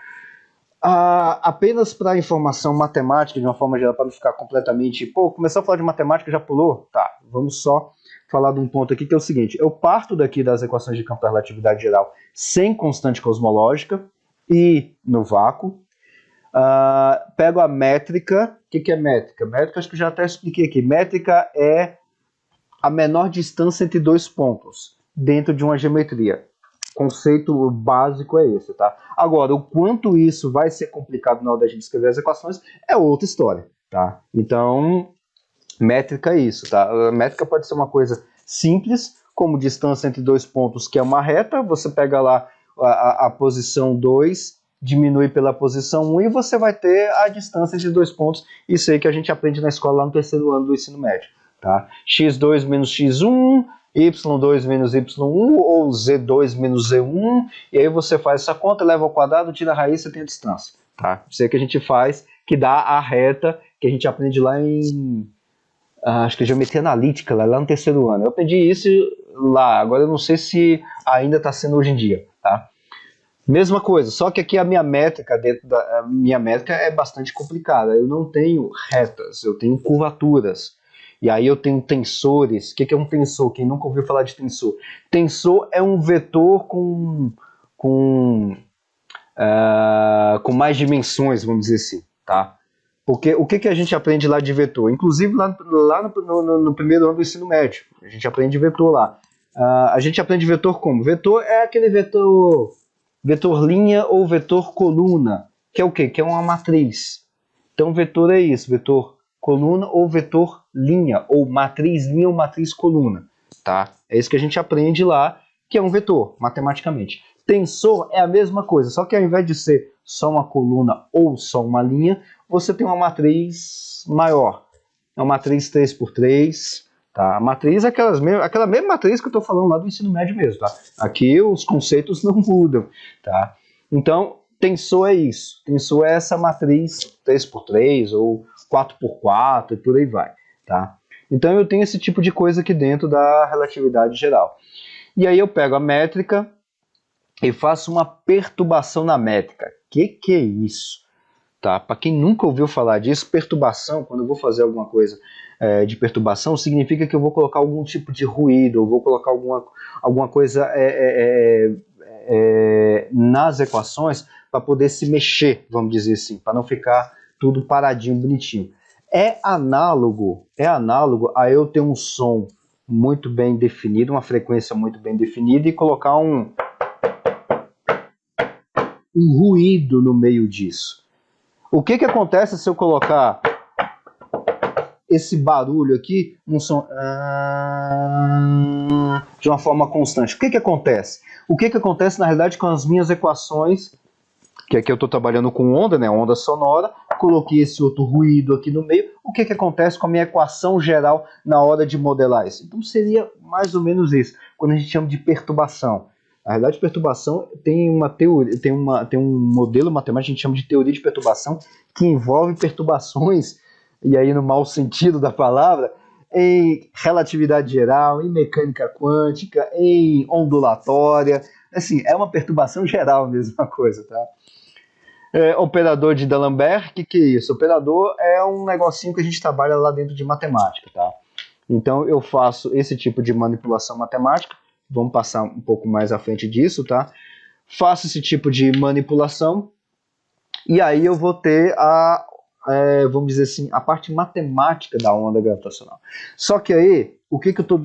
Apenas para informação matemática, de uma forma geral, para não ficar completamente... Pô, começou a falar de matemática, já pulou? Tá, vamos só falar de um ponto aqui, que é o seguinte. Eu parto daqui das equações de campo da relatividade geral sem constante cosmológica e no vácuo. Pego a métrica. O que é métrica? Métrica, acho que eu já até expliquei aqui. Métrica é a menor distância entre dois pontos dentro de uma geometria. Conceito básico é esse, tá? Agora, o quanto isso vai ser complicado na hora da gente escrever as equações é outra história, tá? Então, métrica é isso, tá? A métrica pode ser uma coisa simples, como distância entre dois pontos, que é uma reta. Você pega lá a posição 2, diminui pela posição 1 e você vai ter a distância entre dois pontos. Isso aí que a gente aprende na escola lá no terceiro ano do ensino médio, tá? x2 menos x1... y2 menos y1 ou z2 menos z1, e aí você faz essa conta, leva ao quadrado, tira a raiz, você tem a distância. Tá? Isso aí que a gente faz, que dá a reta, que a gente aprende lá em, acho que é geometria analítica, lá no terceiro ano. Eu aprendi isso lá, agora eu não sei se ainda está sendo hoje em dia. Tá? Mesma coisa, só que aqui a minha métrica, minha métrica é bastante complicada. Eu não tenho retas, eu tenho curvaturas. E aí eu tenho tensores. O que é um tensor? Quem nunca ouviu falar de tensor? Tensor é um vetor com mais dimensões, vamos dizer assim, tá? Porque o que a gente aprende lá de vetor? Inclusive lá no primeiro ano do ensino médio, a gente aprende vetor lá. A gente aprende vetor como? Vetor é aquele vetor linha ou vetor coluna, que é o quê? Que é uma matriz. Então, vetor é isso, vetor coluna ou vetor linha, ou matriz linha ou matriz coluna. Tá? É isso que a gente aprende lá, que é um vetor, matematicamente. Tensor é a mesma coisa, só que ao invés de ser só uma coluna ou só uma linha, você tem uma matriz maior. É uma matriz 3x3, tá? A matriz é aquela mesma matriz que eu estou falando lá do ensino médio mesmo, tá? Aqui os conceitos não mudam, tá? Então, tensor é isso. Tensor é essa matriz 3x3 ou 4x4 e por aí vai, tá? Então eu tenho esse tipo de coisa aqui dentro da relatividade geral. E aí eu pego a métrica e faço uma perturbação na métrica. Que é isso? Tá? Para quem nunca ouviu falar disso, perturbação, quando eu vou fazer alguma coisa de perturbação, significa que eu vou colocar algum tipo de ruído, ou vou colocar alguma coisa nas equações para poder se mexer, vamos dizer assim, para não ficar tudo paradinho, bonitinho. É análogo a eu ter um som muito bem definido, uma frequência muito bem definida e colocar um ruído no meio disso. O que acontece se eu colocar esse barulho aqui, um som de uma forma constante? O que acontece? O que acontece na realidade com as minhas equações, que aqui eu estou trabalhando com onda, né, onda sonora, coloquei esse outro ruído aqui no meio, o que acontece com a minha equação geral na hora de modelar isso? Então seria mais ou menos isso, quando a gente chama de perturbação. Na realidade, perturbação tem uma teoria, tem um modelo matemático que a gente chama de teoria de perturbação, que envolve perturbações, e aí no mau sentido da palavra, em relatividade geral, em mecânica quântica, em ondulatória. Assim, é uma perturbação geral mesmo a coisa, tá? Operador de D'Alembert, que é isso? Operador é um negocinho que a gente trabalha lá dentro de matemática, tá? Então eu faço esse tipo de manipulação matemática, vamos passar um pouco mais à frente disso, tá? Faço esse tipo de manipulação e aí eu vou ter vamos dizer assim, a parte matemática da onda gravitacional. Só que aí,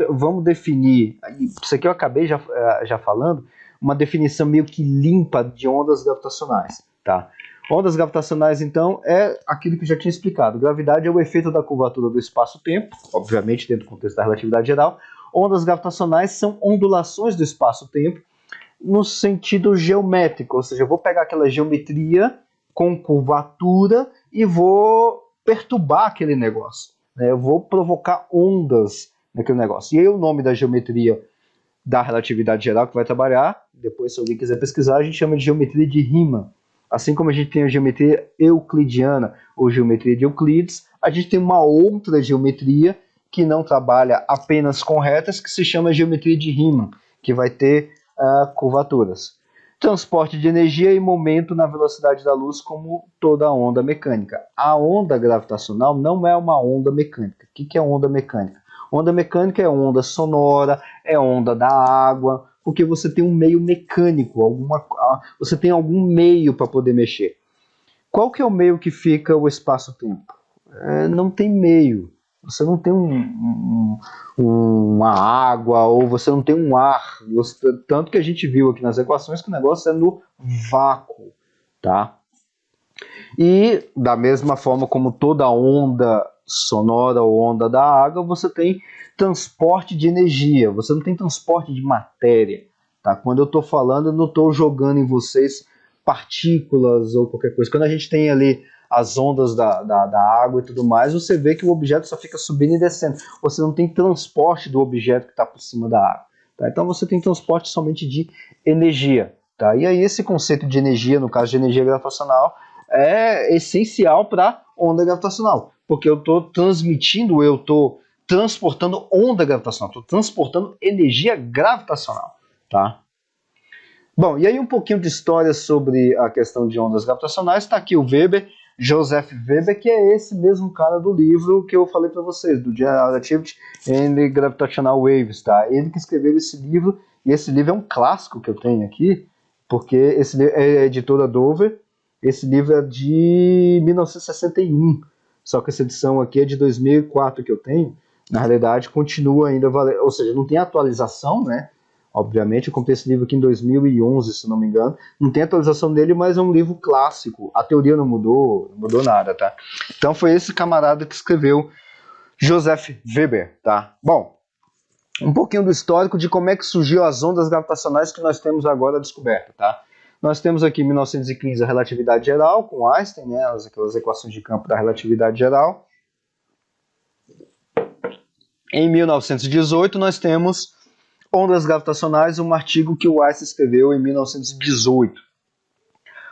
vamos definir, isso aqui eu acabei já falando, uma definição meio que limpa de ondas gravitacionais, tá? Ondas gravitacionais, então, é aquilo que eu já tinha explicado. Gravidade é o efeito da curvatura do espaço-tempo, obviamente dentro do contexto da relatividade geral. Ondas gravitacionais são ondulações do espaço-tempo no sentido geométrico, ou seja, eu vou pegar aquela geometria com curvatura e vou perturbar aquele negócio, né? Eu vou provocar ondas naquele negócio. E aí o nome da geometria da relatividade geral que vai trabalhar, depois se alguém quiser pesquisar, a gente chama de geometria de Riemann. Assim como a gente tem a geometria euclidiana ou geometria de Euclides, a gente tem uma outra geometria que não trabalha apenas com retas, que se chama geometria de Riemann, que vai ter curvaturas. Transporte de energia e momento na velocidade da luz, como toda onda mecânica. A onda gravitacional não é uma onda mecânica. O que é onda mecânica? Onda mecânica é onda sonora, é onda da água, porque você tem um meio mecânico, você tem algum meio para poder mexer. Qual que é o meio que fica o espaço-tempo? Não tem meio. Você não tem uma água, ou você não tem um ar. Tanto que a gente viu aqui nas equações que o negócio é no vácuo, tá? E da mesma forma como toda onda sonora ou onda da água, você tem transporte de energia, você não tem transporte de matéria, tá? Quando eu estou falando, eu não estou jogando em vocês partículas ou qualquer coisa. Quando a gente tem ali as ondas da água e tudo mais, você vê que o objeto só fica subindo e descendo. Você não tem transporte do objeto que está por cima da água, tá? Então você tem transporte somente de energia, tá? E aí esse conceito de energia, no caso de energia gravitacional, é essencial para onda gravitacional, porque eu estou transmitindo, eu estou transportando onda gravitacional, estou transportando energia gravitacional, tá? Bom, e aí um pouquinho de história sobre a questão de ondas gravitacionais. Está aqui o Weber, Joseph Weber, que é esse mesmo cara do livro que eu falei para vocês, do General Relativity and Gravitational Waves, tá? Ele que escreveu esse livro, e esse livro é um clássico que eu tenho aqui, porque esse livro é a editora Dover. Esse livro é de 1961, só que essa edição aqui é de 2004 que eu tenho, na realidade continua ainda valendo, ou seja, não tem atualização, né? Obviamente, eu comprei esse livro aqui em 2011, se não me engano. Não tem atualização dele, mas é um livro clássico. A teoria não mudou, não mudou nada, tá? Então foi esse camarada que escreveu, Joseph Weber, tá? Bom, um pouquinho do histórico de como é que surgiu as ondas gravitacionais que nós temos agora descoberto, tá? Nós temos aqui em 1915 a relatividade geral, com Einstein, né? Aquelas equações de campo da relatividade geral. Em 1918 nós temos ondas gravitacionais, um artigo que o Einstein escreveu em 1918.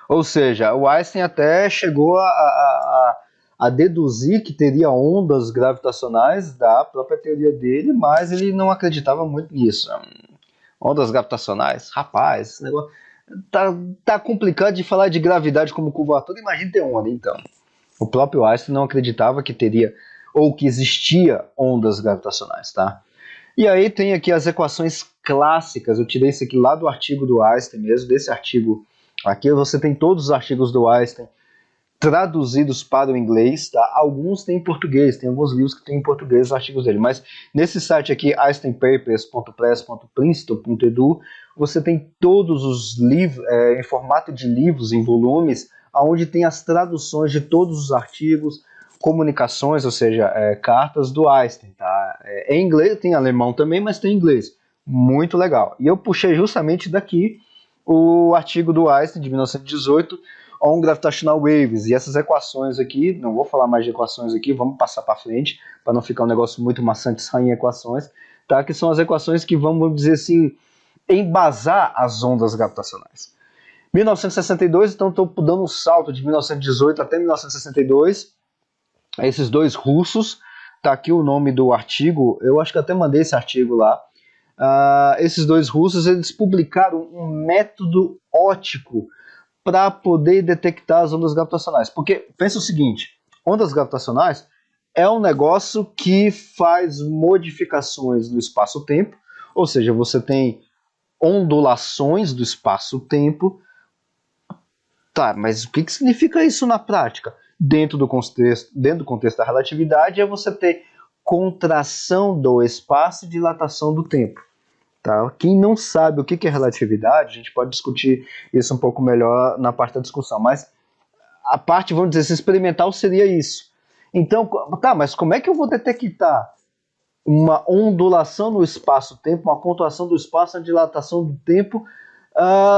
Ou seja, o Einstein até chegou a deduzir que teria ondas gravitacionais da própria teoria dele, mas ele não acreditava muito nisso. Ondas gravitacionais? Rapaz, esse negócio tá complicado de falar de gravidade como curvatura, imagina ter onda, então. O próprio Einstein não acreditava que teria ou que existia ondas gravitacionais, tá? E aí tem aqui as equações clássicas, eu tirei isso aqui lá do artigo do Einstein mesmo, desse artigo aqui você tem todos os artigos do Einstein traduzidos para o inglês, tá? Alguns tem em português, tem alguns livros que tem em português os artigos dele, mas nesse site aqui, einsteinpapers.press.princeton.edu, você tem todos os livros, em formato de livros, em volumes, onde tem as traduções de todos os artigos, comunicações, ou seja, cartas do Einstein, tá? Em inglês, tem alemão também, mas tem inglês. Muito legal. E eu puxei justamente daqui o artigo do Einstein, de 1918, on gravitational waves, e essas equações aqui, não vou falar mais de equações aqui, vamos passar para frente, para não ficar um negócio muito maçante só em equações, tá? Que são as equações que vamos dizer assim, embasar as ondas gravitacionais. 1962, então estou dando um salto de 1918 até 1962, esses dois russos, tá aqui o nome do artigo, eu acho que até mandei esse artigo lá. Esses dois russos, eles publicaram um método óptico para poder detectar as ondas gravitacionais. Porque pensa o seguinte, ondas gravitacionais é um negócio que faz modificações no espaço-tempo, ou seja, você tem ondulações do espaço-tempo. Tá, mas o que significa isso na prática? Dentro do contexto da relatividade, é você ter contração do espaço e dilatação do tempo. Tá? Quem não sabe o que é relatividade, a gente pode discutir isso um pouco melhor na parte da discussão, mas a parte, vamos dizer, experimental seria isso. Então, tá, mas como é que eu vou detectar uma ondulação no espaço-tempo, uma contração do espaço, a dilatação do tempo,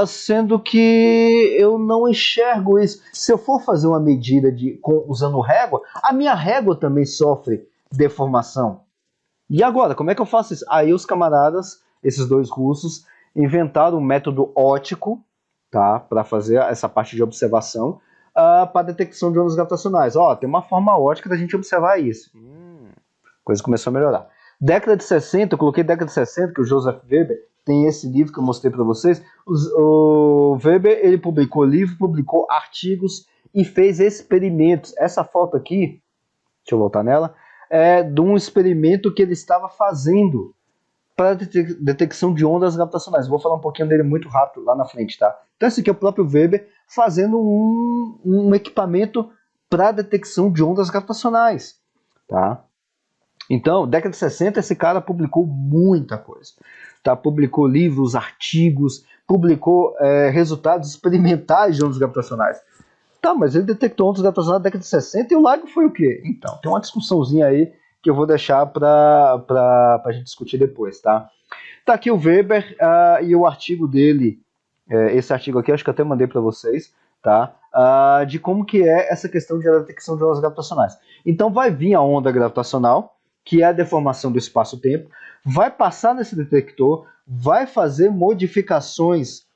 sendo que eu não enxergo isso? Se eu for fazer uma medida usando régua, a minha régua também sofre deformação. E agora, como é que eu faço isso? Aí os camaradas, esses dois russos, inventaram um método óptico, tá, para fazer essa parte de observação, para detecção de ondas gravitacionais. Tem uma forma óptica da gente observar isso. Coisa começou a melhorar. Década de 60, eu coloquei década de 60, que o Joseph Weber tem esse livro que eu mostrei para vocês. O Weber, ele publicou livro, publicou artigos e fez experimentos. Essa foto aqui, deixa eu voltar nela, é de um experimento que ele estava fazendo para detecção de ondas gravitacionais. Vou falar um pouquinho dele muito rápido lá na frente, tá? Então esse aqui é o próprio Weber fazendo um equipamento para detecção de ondas gravitacionais, tá? Então, década de 60, esse cara publicou muita coisa. Tá? Publicou livros, artigos, publicou resultados experimentais de ondas gravitacionais. Tá, mas ele detectou ondas gravitacionais na década de 60 e o LIGO foi o quê? Então, tem uma discussãozinha aí que eu vou deixar para a gente discutir depois, tá? Tá aqui o Weber e o artigo dele, esse artigo aqui, acho que eu até mandei para vocês, tá? De como que é essa questão de detecção de ondas gravitacionais. Então, vai vir a onda gravitacional, que é a deformação do espaço-tempo, vai passar nesse detector, vai fazer modificações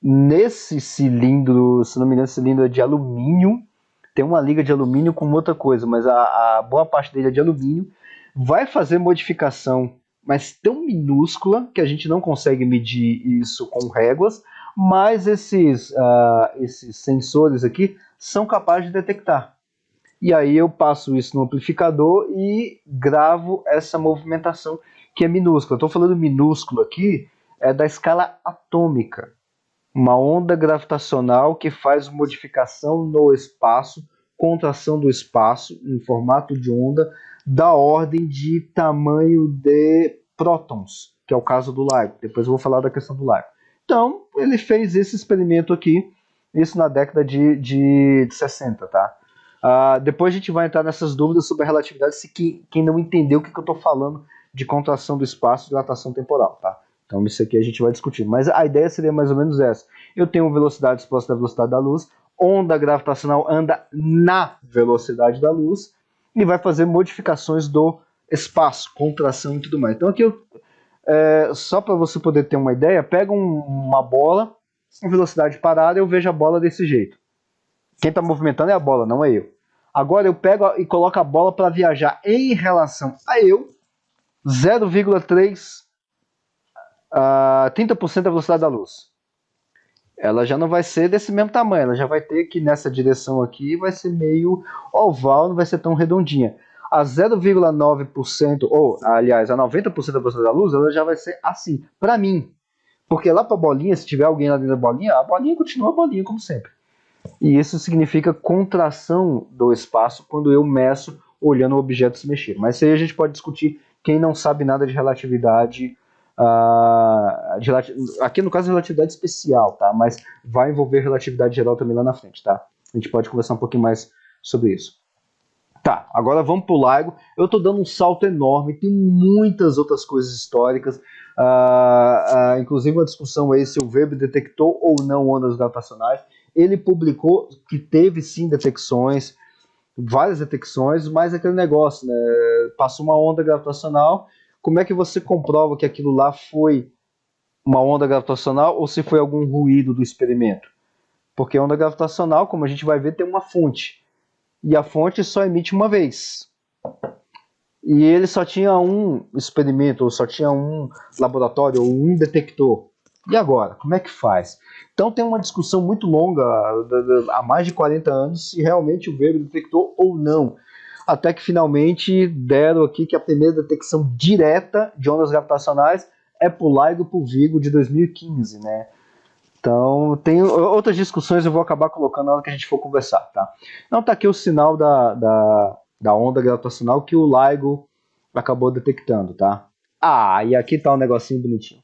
nesse cilindro, se não me engano, esse cilindro é de alumínio, tem uma liga de alumínio com outra coisa, mas a boa parte dele é de alumínio, vai fazer modificação, mas tão minúscula que a gente não consegue medir isso com réguas, mas esses sensores aqui são capazes de detectar. E aí eu passo isso no amplificador e gravo essa movimentação que é minúscula. Estou falando minúsculo aqui, é da escala atômica. Uma onda gravitacional que faz modificação no espaço, contração do espaço em formato de onda da ordem de tamanho de prótons, que é o caso do LIGO. Depois eu vou falar da questão do LIGO. Então, ele fez esse experimento aqui, isso na década de 60, tá? Depois a gente vai entrar nessas dúvidas sobre a relatividade, se quem não entendeu o que eu estou falando de contração do espaço e dilatação temporal, tá? Então isso aqui a gente vai discutir. Mas a ideia seria mais ou menos essa. Eu tenho velocidade exposta à velocidade da luz, onda gravitacional anda na velocidade da luz e vai fazer modificações do espaço, contração e tudo mais. Então aqui só para você poder ter uma ideia, pega uma bola com velocidade parada, eu vejo a bola desse jeito. Quem está movimentando é a bola, não é eu. Agora eu pego e coloco a bola para viajar em relação a eu, 0,3 30% da velocidade da luz. Ela já não vai ser desse mesmo tamanho, ela já vai ter que nessa direção aqui vai ser meio oval, não vai ser tão redondinha. A 0,9%, ou aliás, a 90% da velocidade da luz, ela já vai ser assim, para mim. Porque lá para a bolinha, se tiver alguém lá dentro da bolinha, a bolinha continua a bolinha como sempre. E isso significa contração do espaço quando eu meço olhando o objeto se mexer. Mas isso aí a gente pode discutir quem não sabe nada de relatividade. Aqui no caso relatividade especial, tá? Mas vai envolver relatividade geral também lá na frente, tá? A gente pode conversar um pouquinho mais sobre isso. Tá, agora vamos pro LIGO. Eu tô dando um salto enorme, tem muitas outras coisas históricas, inclusive uma discussão aí se o Weber detectou ou não ondas gravitacionais. Ele publicou que teve sim detecções, várias detecções, mas aquele negócio, né? Passou uma onda gravitacional, como é que você comprova que aquilo lá foi uma onda gravitacional ou se foi algum ruído do experimento? Porque a onda gravitacional, como a gente vai ver, tem uma fonte. E a fonte só emite uma vez. E ele só tinha um experimento, ou só tinha um laboratório, ou um detector. E agora? Como é que faz? Então tem uma discussão muito longa, há mais de 40 anos, se realmente o Weber detectou ou não. Até que finalmente deram aqui que a primeira detecção direta de ondas gravitacionais é por LIGO e por Virgo de 2015, né? Então, tem outras discussões eu vou acabar colocando na hora que a gente for conversar, tá? Então tá aqui o sinal da onda gravitacional que o LIGO acabou detectando, tá? E aqui tá um negocinho bonitinho.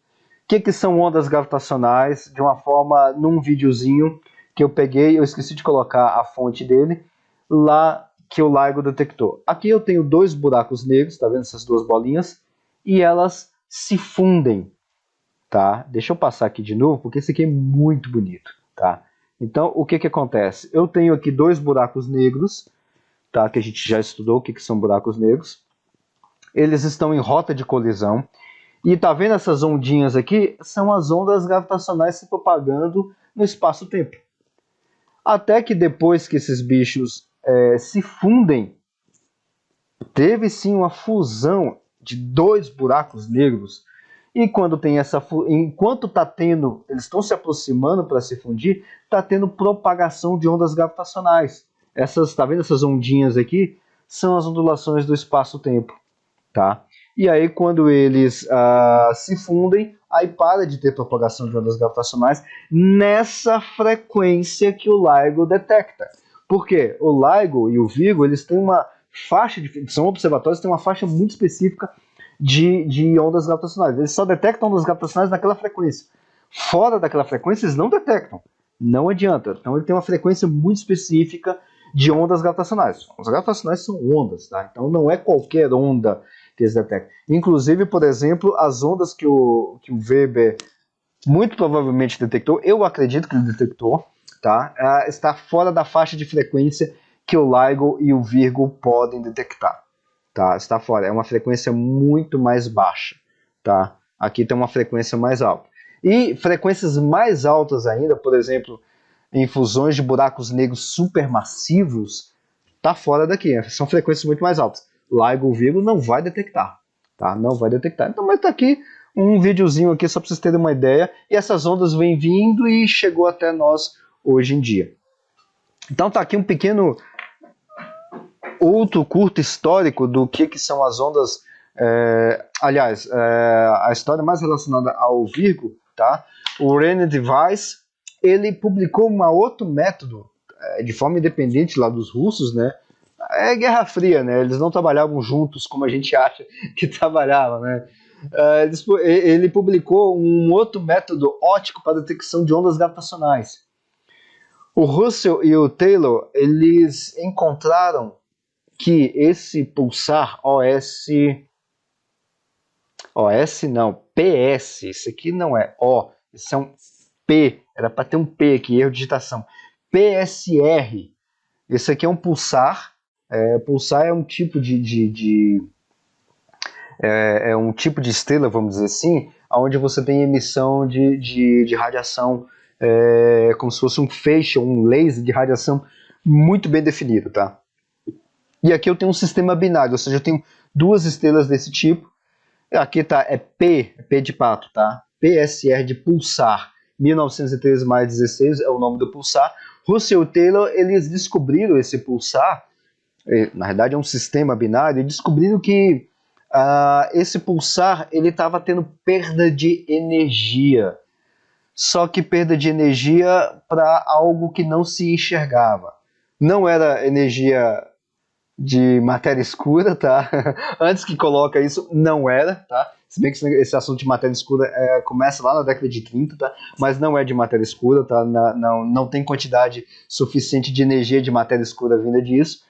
O que são ondas gravitacionais? De uma forma, num videozinho que eu peguei, eu esqueci de colocar a fonte dele, lá que o LIGO detectou. Aqui eu tenho dois buracos negros, tá vendo essas duas bolinhas? E elas se fundem. Tá? Deixa eu passar aqui de novo, porque esse aqui é muito bonito, tá? Então, o que acontece? Eu tenho aqui dois buracos negros, tá? Que a gente já estudou o que são buracos negros. Eles estão em rota de colisão. E tá vendo essas ondinhas aqui? São as ondas gravitacionais se propagando no espaço-tempo. Até que depois que esses bichos se fundem, teve sim uma fusão de dois buracos negros. E quando tem enquanto está tendo, eles estão se aproximando para se fundir, está tendo propagação de ondas gravitacionais. Tá vendo essas ondinhas aqui? São as ondulações do espaço-tempo, tá? E aí quando eles se fundem, aí para de ter propagação de ondas gravitacionais nessa frequência que o LIGO detecta. Por quê? O LIGO e o Virgo, eles têm uma faixa são observatórios, têm uma faixa muito específica de ondas gravitacionais. Eles só detectam ondas gravitacionais naquela frequência. Fora daquela frequência, eles não detectam. Não adianta. Então ele tem uma frequência muito específica de ondas gravitacionais. Ondas gravitacionais são ondas, tá? Então não é qualquer onda que eles detectam. Inclusive, por exemplo, as ondas que o Weber muito provavelmente detectou, eu acredito que ele detectou, tá? Está fora da faixa de frequência que o LIGO e o Virgo podem detectar. Tá, está fora. É uma frequência muito mais baixa. Tá? Aqui tem uma frequência mais alta. E frequências mais altas ainda, por exemplo, em fusões de buracos negros supermassivos, está fora daqui. São frequências muito mais altas. LIGO, Virgo não vai detectar. Tá? Não vai detectar. Então, mas está aqui um videozinho aqui só para vocês terem uma ideia. E essas ondas vêm vindo e chegou até nós hoje em dia. Então tá aqui um pequeno outro curto histórico do que são as ondas, aliás, a história mais relacionada ao Virgo, tá? O René de Weiss, ele publicou um outro método, de forma independente lá dos russos, né? É Guerra Fria, né? Eles não trabalhavam juntos como a gente acha que trabalhava, né? Ele publicou um outro método óptico para detecção de ondas gravitacionais. O Russell e o Taylor, eles encontraram que esse pulsar PS, isso aqui não é O, isso é um P, era para ter um P aqui, erro de digitação. PSR, esse aqui é um pulsar, pulsar é um tipo um tipo de estrela, vamos dizer assim, onde você tem emissão de radiação, como se fosse um feixe, um laser de radiação muito bem definido, tá? E aqui eu tenho um sistema binário, ou seja, eu tenho duas estrelas desse tipo. Aqui tá, P de pato, tá? PSR de pulsar, 1913 mais 16 é o nome do pulsar. Russell e Taylor, eles descobriram esse pulsar, na verdade é um sistema binário, e descobriram que esse pulsar ele estava tendo perda de energia. Só que perda de energia para algo que não se enxergava. Não era energia de matéria escura, tá? Antes que coloca isso, não era, tá? Se bem que esse assunto de matéria escura começa lá na década de 30, tá? Mas não é de matéria escura, tá? Não tem quantidade suficiente de energia de matéria escura vinda disso,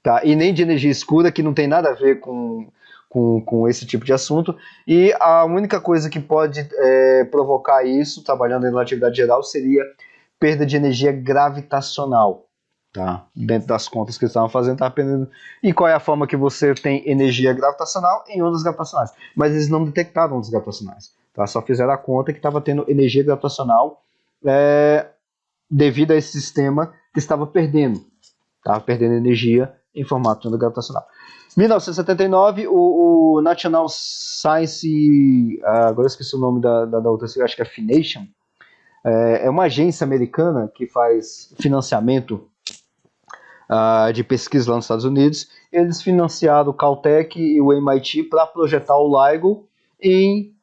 tá? E nem de energia escura, que não tem nada a ver com esse tipo de assunto. E a única coisa que pode provocar isso, trabalhando em relatividade geral, seria perda de energia gravitacional. Tá? Dentro das contas que eles estavam fazendo, estava perdendo. E qual é a forma que você tem energia gravitacional? Em ondas gravitacionais. Mas eles não detectaram ondas gravitacionais. Tá? Só fizeram a conta que estava tendo energia gravitacional devido a esse sistema que estava perdendo. Estava perdendo energia em formato de onda gravitacional. 1979, o National Science, agora eu esqueci o nome da outra, acho que é Fination, é uma agência americana que faz financiamento de pesquisa lá nos Estados Unidos. Eles financiaram o Caltech e o MIT para projetar o LIGO em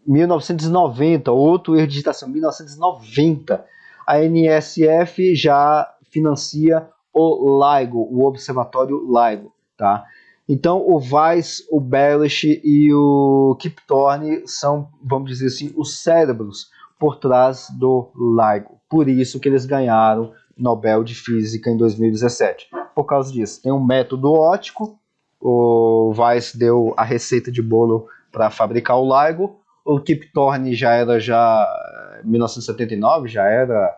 1990, outro erro de digitação, 1990. A NSF já financia o LIGO, o Observatório LIGO, tá? Então o Weiss, o Berlish e o Kip Thorne são, vamos dizer assim, os cérebros por trás do LIGO. Por isso que eles ganharam Nobel de Física em 2017. Por causa disso, tem um método óptico, o Weiss deu a receita de bolo para fabricar o LIGO, o Kip Thorne já era 1979, já era,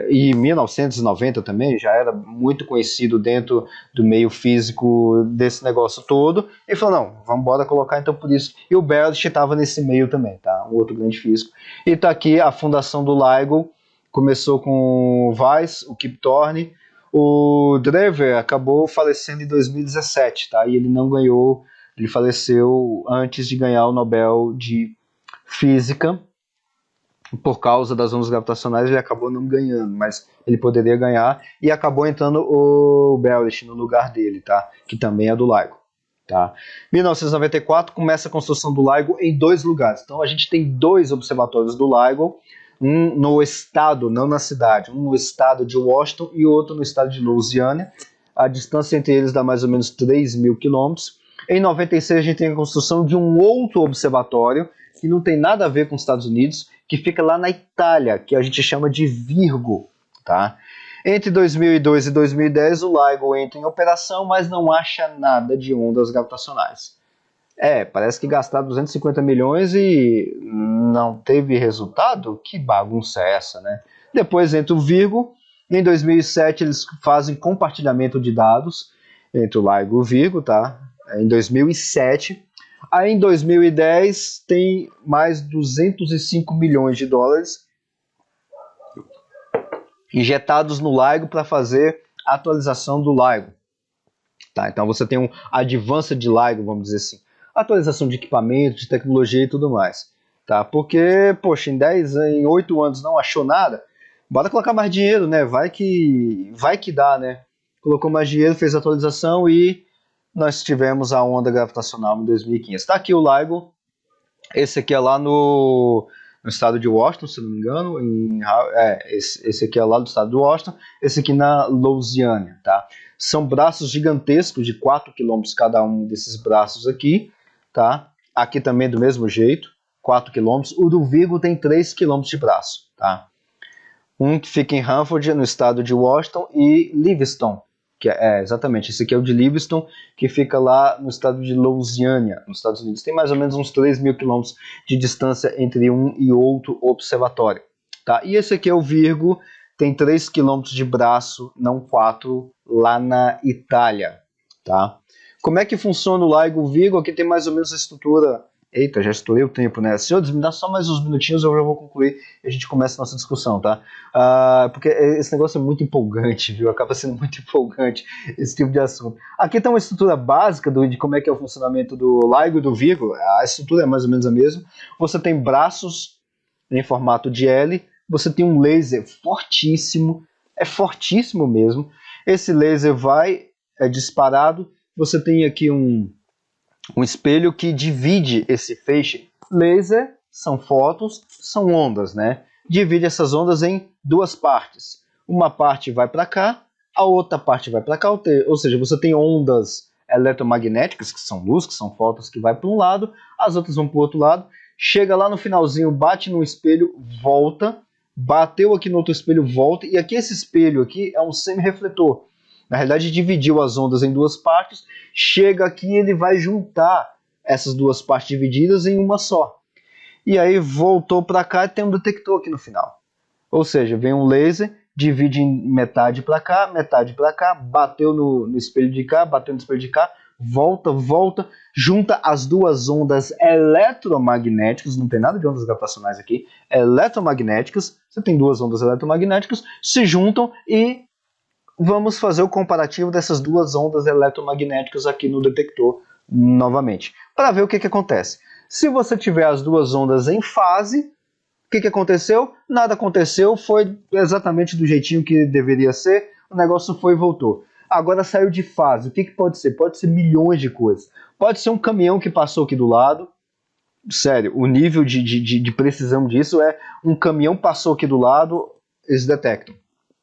e 1990 também, já era muito conhecido dentro do meio físico desse negócio todo, e falou, não, vamos embora colocar então por isso. E o Berlish estava nesse meio também, tá? Um outro grande físico. E está aqui a fundação do LIGO. Começou com o Weiss, o Kip Thorne. O Drever acabou falecendo em 2017, tá? E ele não ganhou, ele faleceu antes de ganhar o Nobel de Física. Por causa das ondas gravitacionais, ele acabou não ganhando, mas ele poderia ganhar. E acabou entrando o Berlish no lugar dele, tá? Que também é do LIGO. Tá? 1994 começa a construção do LIGO em 2 lugares. Então a gente tem 2 observatórios do LIGO. Um no estado, não na cidade, um no estado de Washington e outro no estado de Louisiana. A distância entre eles dá mais ou menos 3.000 quilômetros. Em 96 a gente tem a construção de um outro observatório que não tem nada a ver com os Estados Unidos, que fica lá na Itália, que a gente chama de Virgo. Tá? Entre 2002 e 2010 o LIGO entra em operação, mas não acha nada de ondas gravitacionais. Parece que gastaram 250 milhões e não teve resultado? Que bagunça é essa, né? Depois entra o Virgo. Em 2007 eles fazem compartilhamento de dados entre o LIGO e o Virgo, tá? Em 2007. Aí em 2010 tem mais 205 milhões de dólares injetados no LIGO para fazer a atualização do LIGO. Tá? Então você tem um advance de LIGO, vamos dizer assim. Atualização de equipamento, de tecnologia e tudo mais. Tá? Porque, poxa, em 8 anos não achou nada, bora colocar mais dinheiro, né? Vai que dá, né? Colocou mais dinheiro, fez a atualização e nós tivemos a onda gravitacional em 2015. Está aqui o LIGO. Esse aqui é lá no no estado de Washington, se não me engano, esse aqui é lá do estado de Washington, esse aqui na Louisiana, tá? São braços gigantescos de 4 quilômetros cada um desses braços aqui, tá? Aqui também do mesmo jeito, 4 quilômetros. O do Virgo tem 3 quilômetros de braço, tá? Um que fica em Hanford, no estado de Washington, e Livingston, que exatamente, esse aqui é o de Livingston, que fica lá no estado de Louisiana, nos Estados Unidos. Tem mais ou menos uns 3.000 quilômetros de distância entre um e outro observatório, tá? E esse aqui é o Virgo, tem 3 quilômetros de braço, não 4, lá na Itália, tá? Como é que funciona o LIGO Virgo? Aqui tem mais ou menos a estrutura. Eita, já estourei o tempo, né? Senhores, me dá só mais uns minutinhos, eu já vou concluir e a gente começa a nossa discussão, tá? Porque esse negócio é muito empolgante, viu? Acaba sendo muito empolgante esse tipo de assunto. Aqui tem uma estrutura básica de como é que é o funcionamento do LIGO e do Virgo. A estrutura é mais ou menos a mesma. Você tem braços em formato de L, você tem um laser fortíssimo, é fortíssimo mesmo. Esse laser é disparado. Você tem aqui um espelho que divide esse feixe. Laser são fotos, são ondas, né? Divide essas ondas em duas partes. Uma parte vai para cá, a outra parte vai para cá. Ou seja, você tem ondas eletromagnéticas, que são luz, que são fotos, que vai para um lado, as outras vão para o outro lado. Chega lá no finalzinho, bate no espelho, volta. Bateu aqui no outro espelho, volta. E aqui esse espelho aqui é um semi-refletor. Na realidade, dividiu as ondas em duas partes. Chega aqui, ele vai juntar essas duas partes divididas em uma só. E aí voltou para cá e tem um detector aqui no final. Ou seja, vem um laser, divide em metade para cá, bateu no espelho de cá, bateu no espelho de cá, volta, junta as duas ondas eletromagnéticas, não tem nada de ondas gravitacionais aqui, eletromagnéticas, você tem duas ondas eletromagnéticas, se juntam e vamos fazer o comparativo dessas duas ondas eletromagnéticas aqui no detector novamente, para ver o que acontece. Se você tiver as duas ondas em fase, o que aconteceu? Nada aconteceu, foi exatamente do jeitinho que deveria ser, o negócio foi e voltou. Agora saiu de fase, o que pode ser? Pode ser milhões de coisas. Pode ser um caminhão que passou aqui do lado, sério, o nível de precisão disso é um caminhão passou aqui do lado, eles detectam,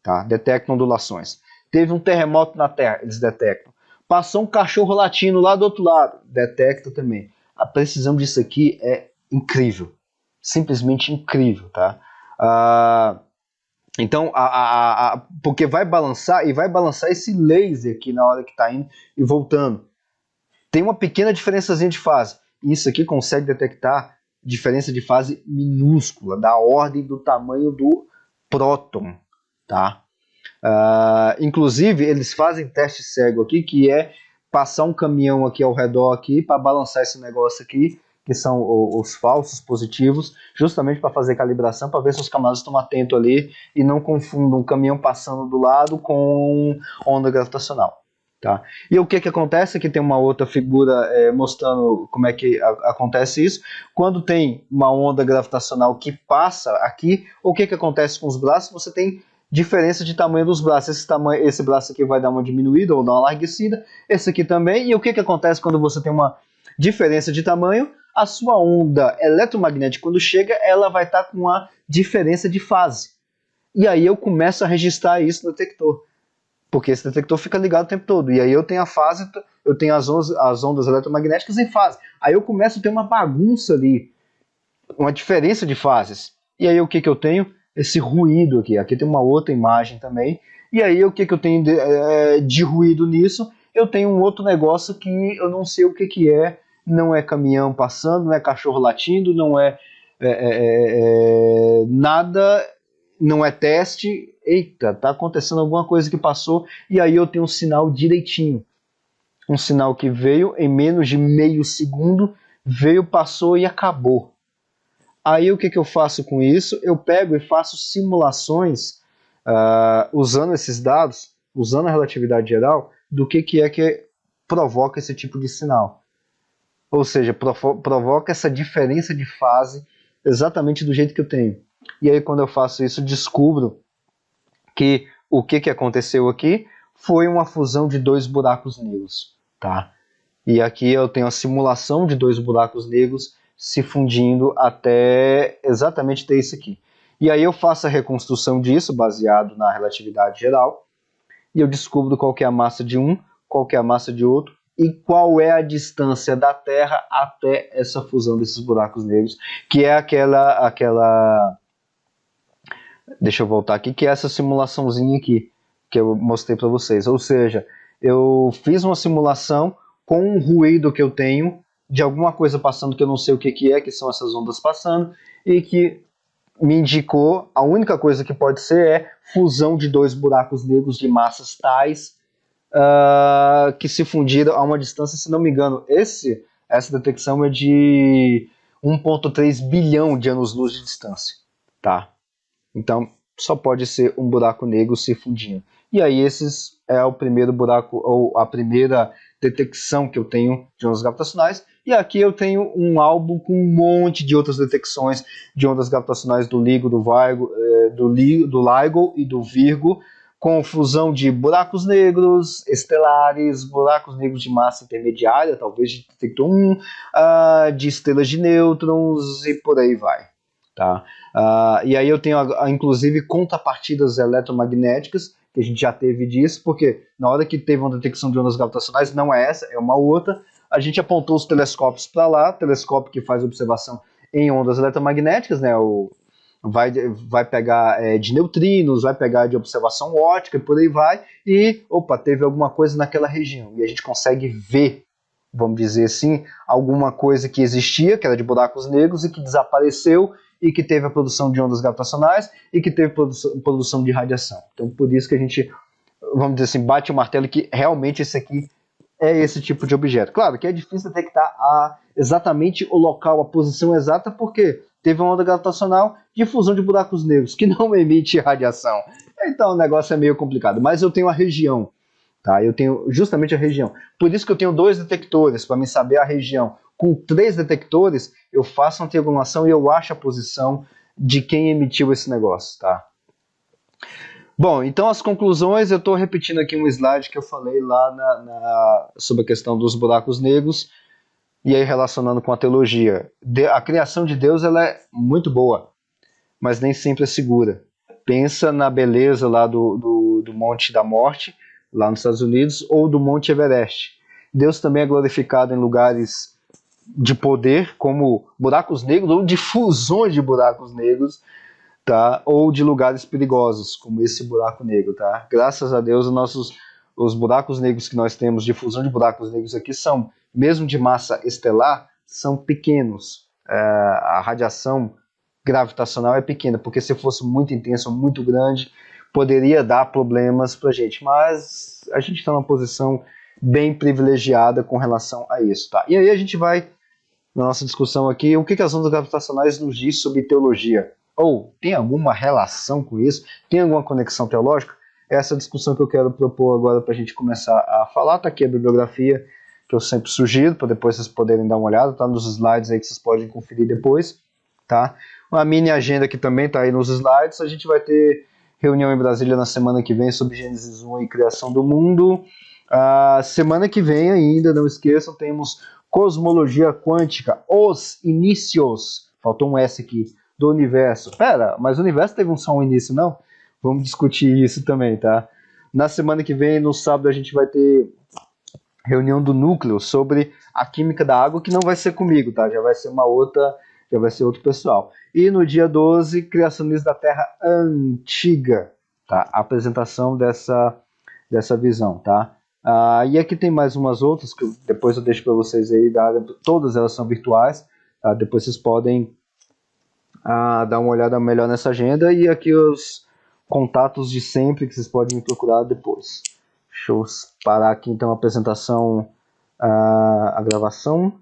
tá? Detectam ondulações. Teve um terremoto na Terra, eles detectam. Passou um cachorro latindo lá do outro lado, detecta também. A precisão disso aqui é incrível, simplesmente incrível, tá? Então, porque vai balançar e vai balançar esse laser aqui na hora que está indo e voltando. Tem uma pequena diferençazinha de fase. Isso aqui consegue detectar diferença de fase minúscula, da ordem do tamanho do próton, tá? Inclusive, eles fazem teste cego aqui, que é passar um caminhão aqui ao redor aqui para balançar esse negócio aqui, que são os falsos positivos, justamente para fazer calibração, para ver se os camaradas estão atentos ali e não confundam um caminhão passando do lado com onda gravitacional. Tá? E o que acontece? Aqui tem uma outra figura mostrando como é que acontece isso. Quando tem uma onda gravitacional que passa aqui, o que acontece com os braços? Você tem diferença de tamanho dos braços. Esse braço aqui vai dar uma diminuída ou dar uma larguecida, esse aqui também. E o que acontece quando você tem uma diferença de tamanho? A sua onda eletromagnética, quando chega, ela vai estar com uma diferença de fase. E aí eu começo a registrar isso no detector, porque esse detector fica ligado o tempo todo. E aí eu tenho a fase, eu tenho as ondas eletromagnéticas em fase. Aí eu começo a ter uma bagunça ali, uma diferença de fases. E aí o que eu tenho? Esse ruído aqui. Aqui tem uma outra imagem também. E aí o que eu tenho de ruído nisso? Eu tenho um outro negócio que eu não sei o que é. Não é caminhão passando, não é cachorro latindo, não é nada, não é teste. Eita, tá acontecendo alguma coisa que passou e aí eu tenho um sinal direitinho. Um sinal que veio em menos de meio segundo, veio, passou e acabou. Aí o que eu faço com isso? Eu pego e faço simulações usando esses dados, usando a relatividade geral, do que provoca esse tipo de sinal. Ou seja, provoca essa diferença de fase exatamente do jeito que eu tenho. E aí quando eu faço isso, descubro que o que aconteceu aqui foi uma fusão de dois buracos negros, tá? E aqui eu tenho a simulação de dois buracos negros se fundindo até exatamente ter isso aqui. E aí eu faço a reconstrução disso, baseado na relatividade geral, e eu descubro qual que é a massa de um, qual que é a massa de outro, e qual é a distância da Terra até essa fusão desses buracos negros, que é aquela... Deixa eu voltar aqui, que é essa simulaçãozinha aqui, que eu mostrei para vocês. Ou seja, eu fiz uma simulação com um ruído que eu tenho, de alguma coisa passando que eu não sei o que é, que são essas ondas passando, e que me indicou, a única coisa que pode ser é fusão de dois buracos negros de massas tais que se fundiram a uma distância, se não me engano, essa detecção é de 1,3 bilhão de anos-luz de distância, tá? Então, só pode ser um buraco negro se fundindo. E aí, esses é o primeiro buraco, ou a primeira detecção que eu tenho de ondas gravitacionais. E aqui eu tenho um álbum com um monte de outras detecções de ondas gravitacionais do LIGO, do LIGO e do Virgo, com fusão de buracos negros estelares, buracos negros de massa intermediária, talvez de detector 1, de estrelas de nêutrons e por aí vai. Tá? E aí eu tenho, inclusive, contrapartidas eletromagnéticas, que a gente já teve disso, porque na hora que teve uma detecção de ondas gravitacionais, não é essa, é uma outra, a gente apontou os telescópios para lá, telescópio que faz observação em ondas eletromagnéticas, né, vai pegar de neutrinos, vai pegar de observação óptica e por aí vai, e, opa, teve alguma coisa naquela região, e a gente consegue ver, vamos dizer assim, alguma coisa que existia, que era de buracos negros, e que desapareceu, e que teve a produção de ondas gravitacionais e que teve produção de radiação. Então, por isso que a gente, vamos dizer assim, bate o martelo que realmente esse aqui é esse tipo de objeto. Claro que é difícil detectar exatamente o local, a posição exata, porque teve uma onda gravitacional de fusão de buracos negros, que não emite radiação. Então, o negócio é meio complicado. Mas eu tenho a região. Tá? Eu tenho justamente a região. Por isso que eu tenho 2 detectores, para me saber a região. Com 3 detectores, eu faço uma triangulação e eu acho a posição de quem emitiu esse negócio. Tá? Bom, então as conclusões, eu estou repetindo aqui um slide que eu falei lá sobre a questão dos buracos negros, e aí relacionando com a teologia. A criação de Deus ela é muito boa, mas nem sempre é segura. Pensa na beleza lá do Monte da Morte, lá nos Estados Unidos, ou do Monte Everest. Deus também é glorificado em lugares de poder, como buracos negros, ou de fusões de buracos negros, tá? Ou de lugares perigosos, como esse buraco negro. Tá? Graças a Deus, os buracos negros que nós temos, de fusão de buracos negros aqui, são, mesmo de massa estelar, são pequenos. A radiação gravitacional é pequena, porque se fosse muito intenso, muito grande, poderia dar problemas para a gente, mas a gente está numa posição bem privilegiada com relação a isso. Tá? E aí a gente vai, na nossa discussão aqui, o que as ondas gravitacionais nos diz sobre teologia? Ou tem alguma relação com isso? Tem alguma conexão teológica? Essa é a discussão que eu quero propor agora para a gente começar a falar. Está aqui a bibliografia que eu sempre sugiro, para depois vocês poderem dar uma olhada, tá nos slides aí que vocês podem conferir depois. Tá? Uma mini agenda que também está aí nos slides. A gente vai ter reunião em Brasília na semana que vem sobre Gênesis 1 e criação do mundo. Semana que vem ainda, não esqueçam, temos cosmologia quântica, os inícios, faltou um S aqui, do universo. Pera, mas o universo teve só um início, não? Vamos discutir isso também, tá? Na semana que vem, no sábado, a gente vai ter reunião do núcleo sobre a química da água, que não vai ser comigo, tá? Já vai ser já vai ser outro pessoal. E no dia 12, criacionismo da Terra antiga, tá? A apresentação dessa visão, tá? E aqui tem mais umas outras que depois eu deixo para vocês aí, todas elas são virtuais, tá? Depois vocês podem dar uma olhada melhor nessa agenda, e aqui os contatos de sempre que vocês podem me procurar depois. Deixa eu parar aqui então a apresentação, a gravação.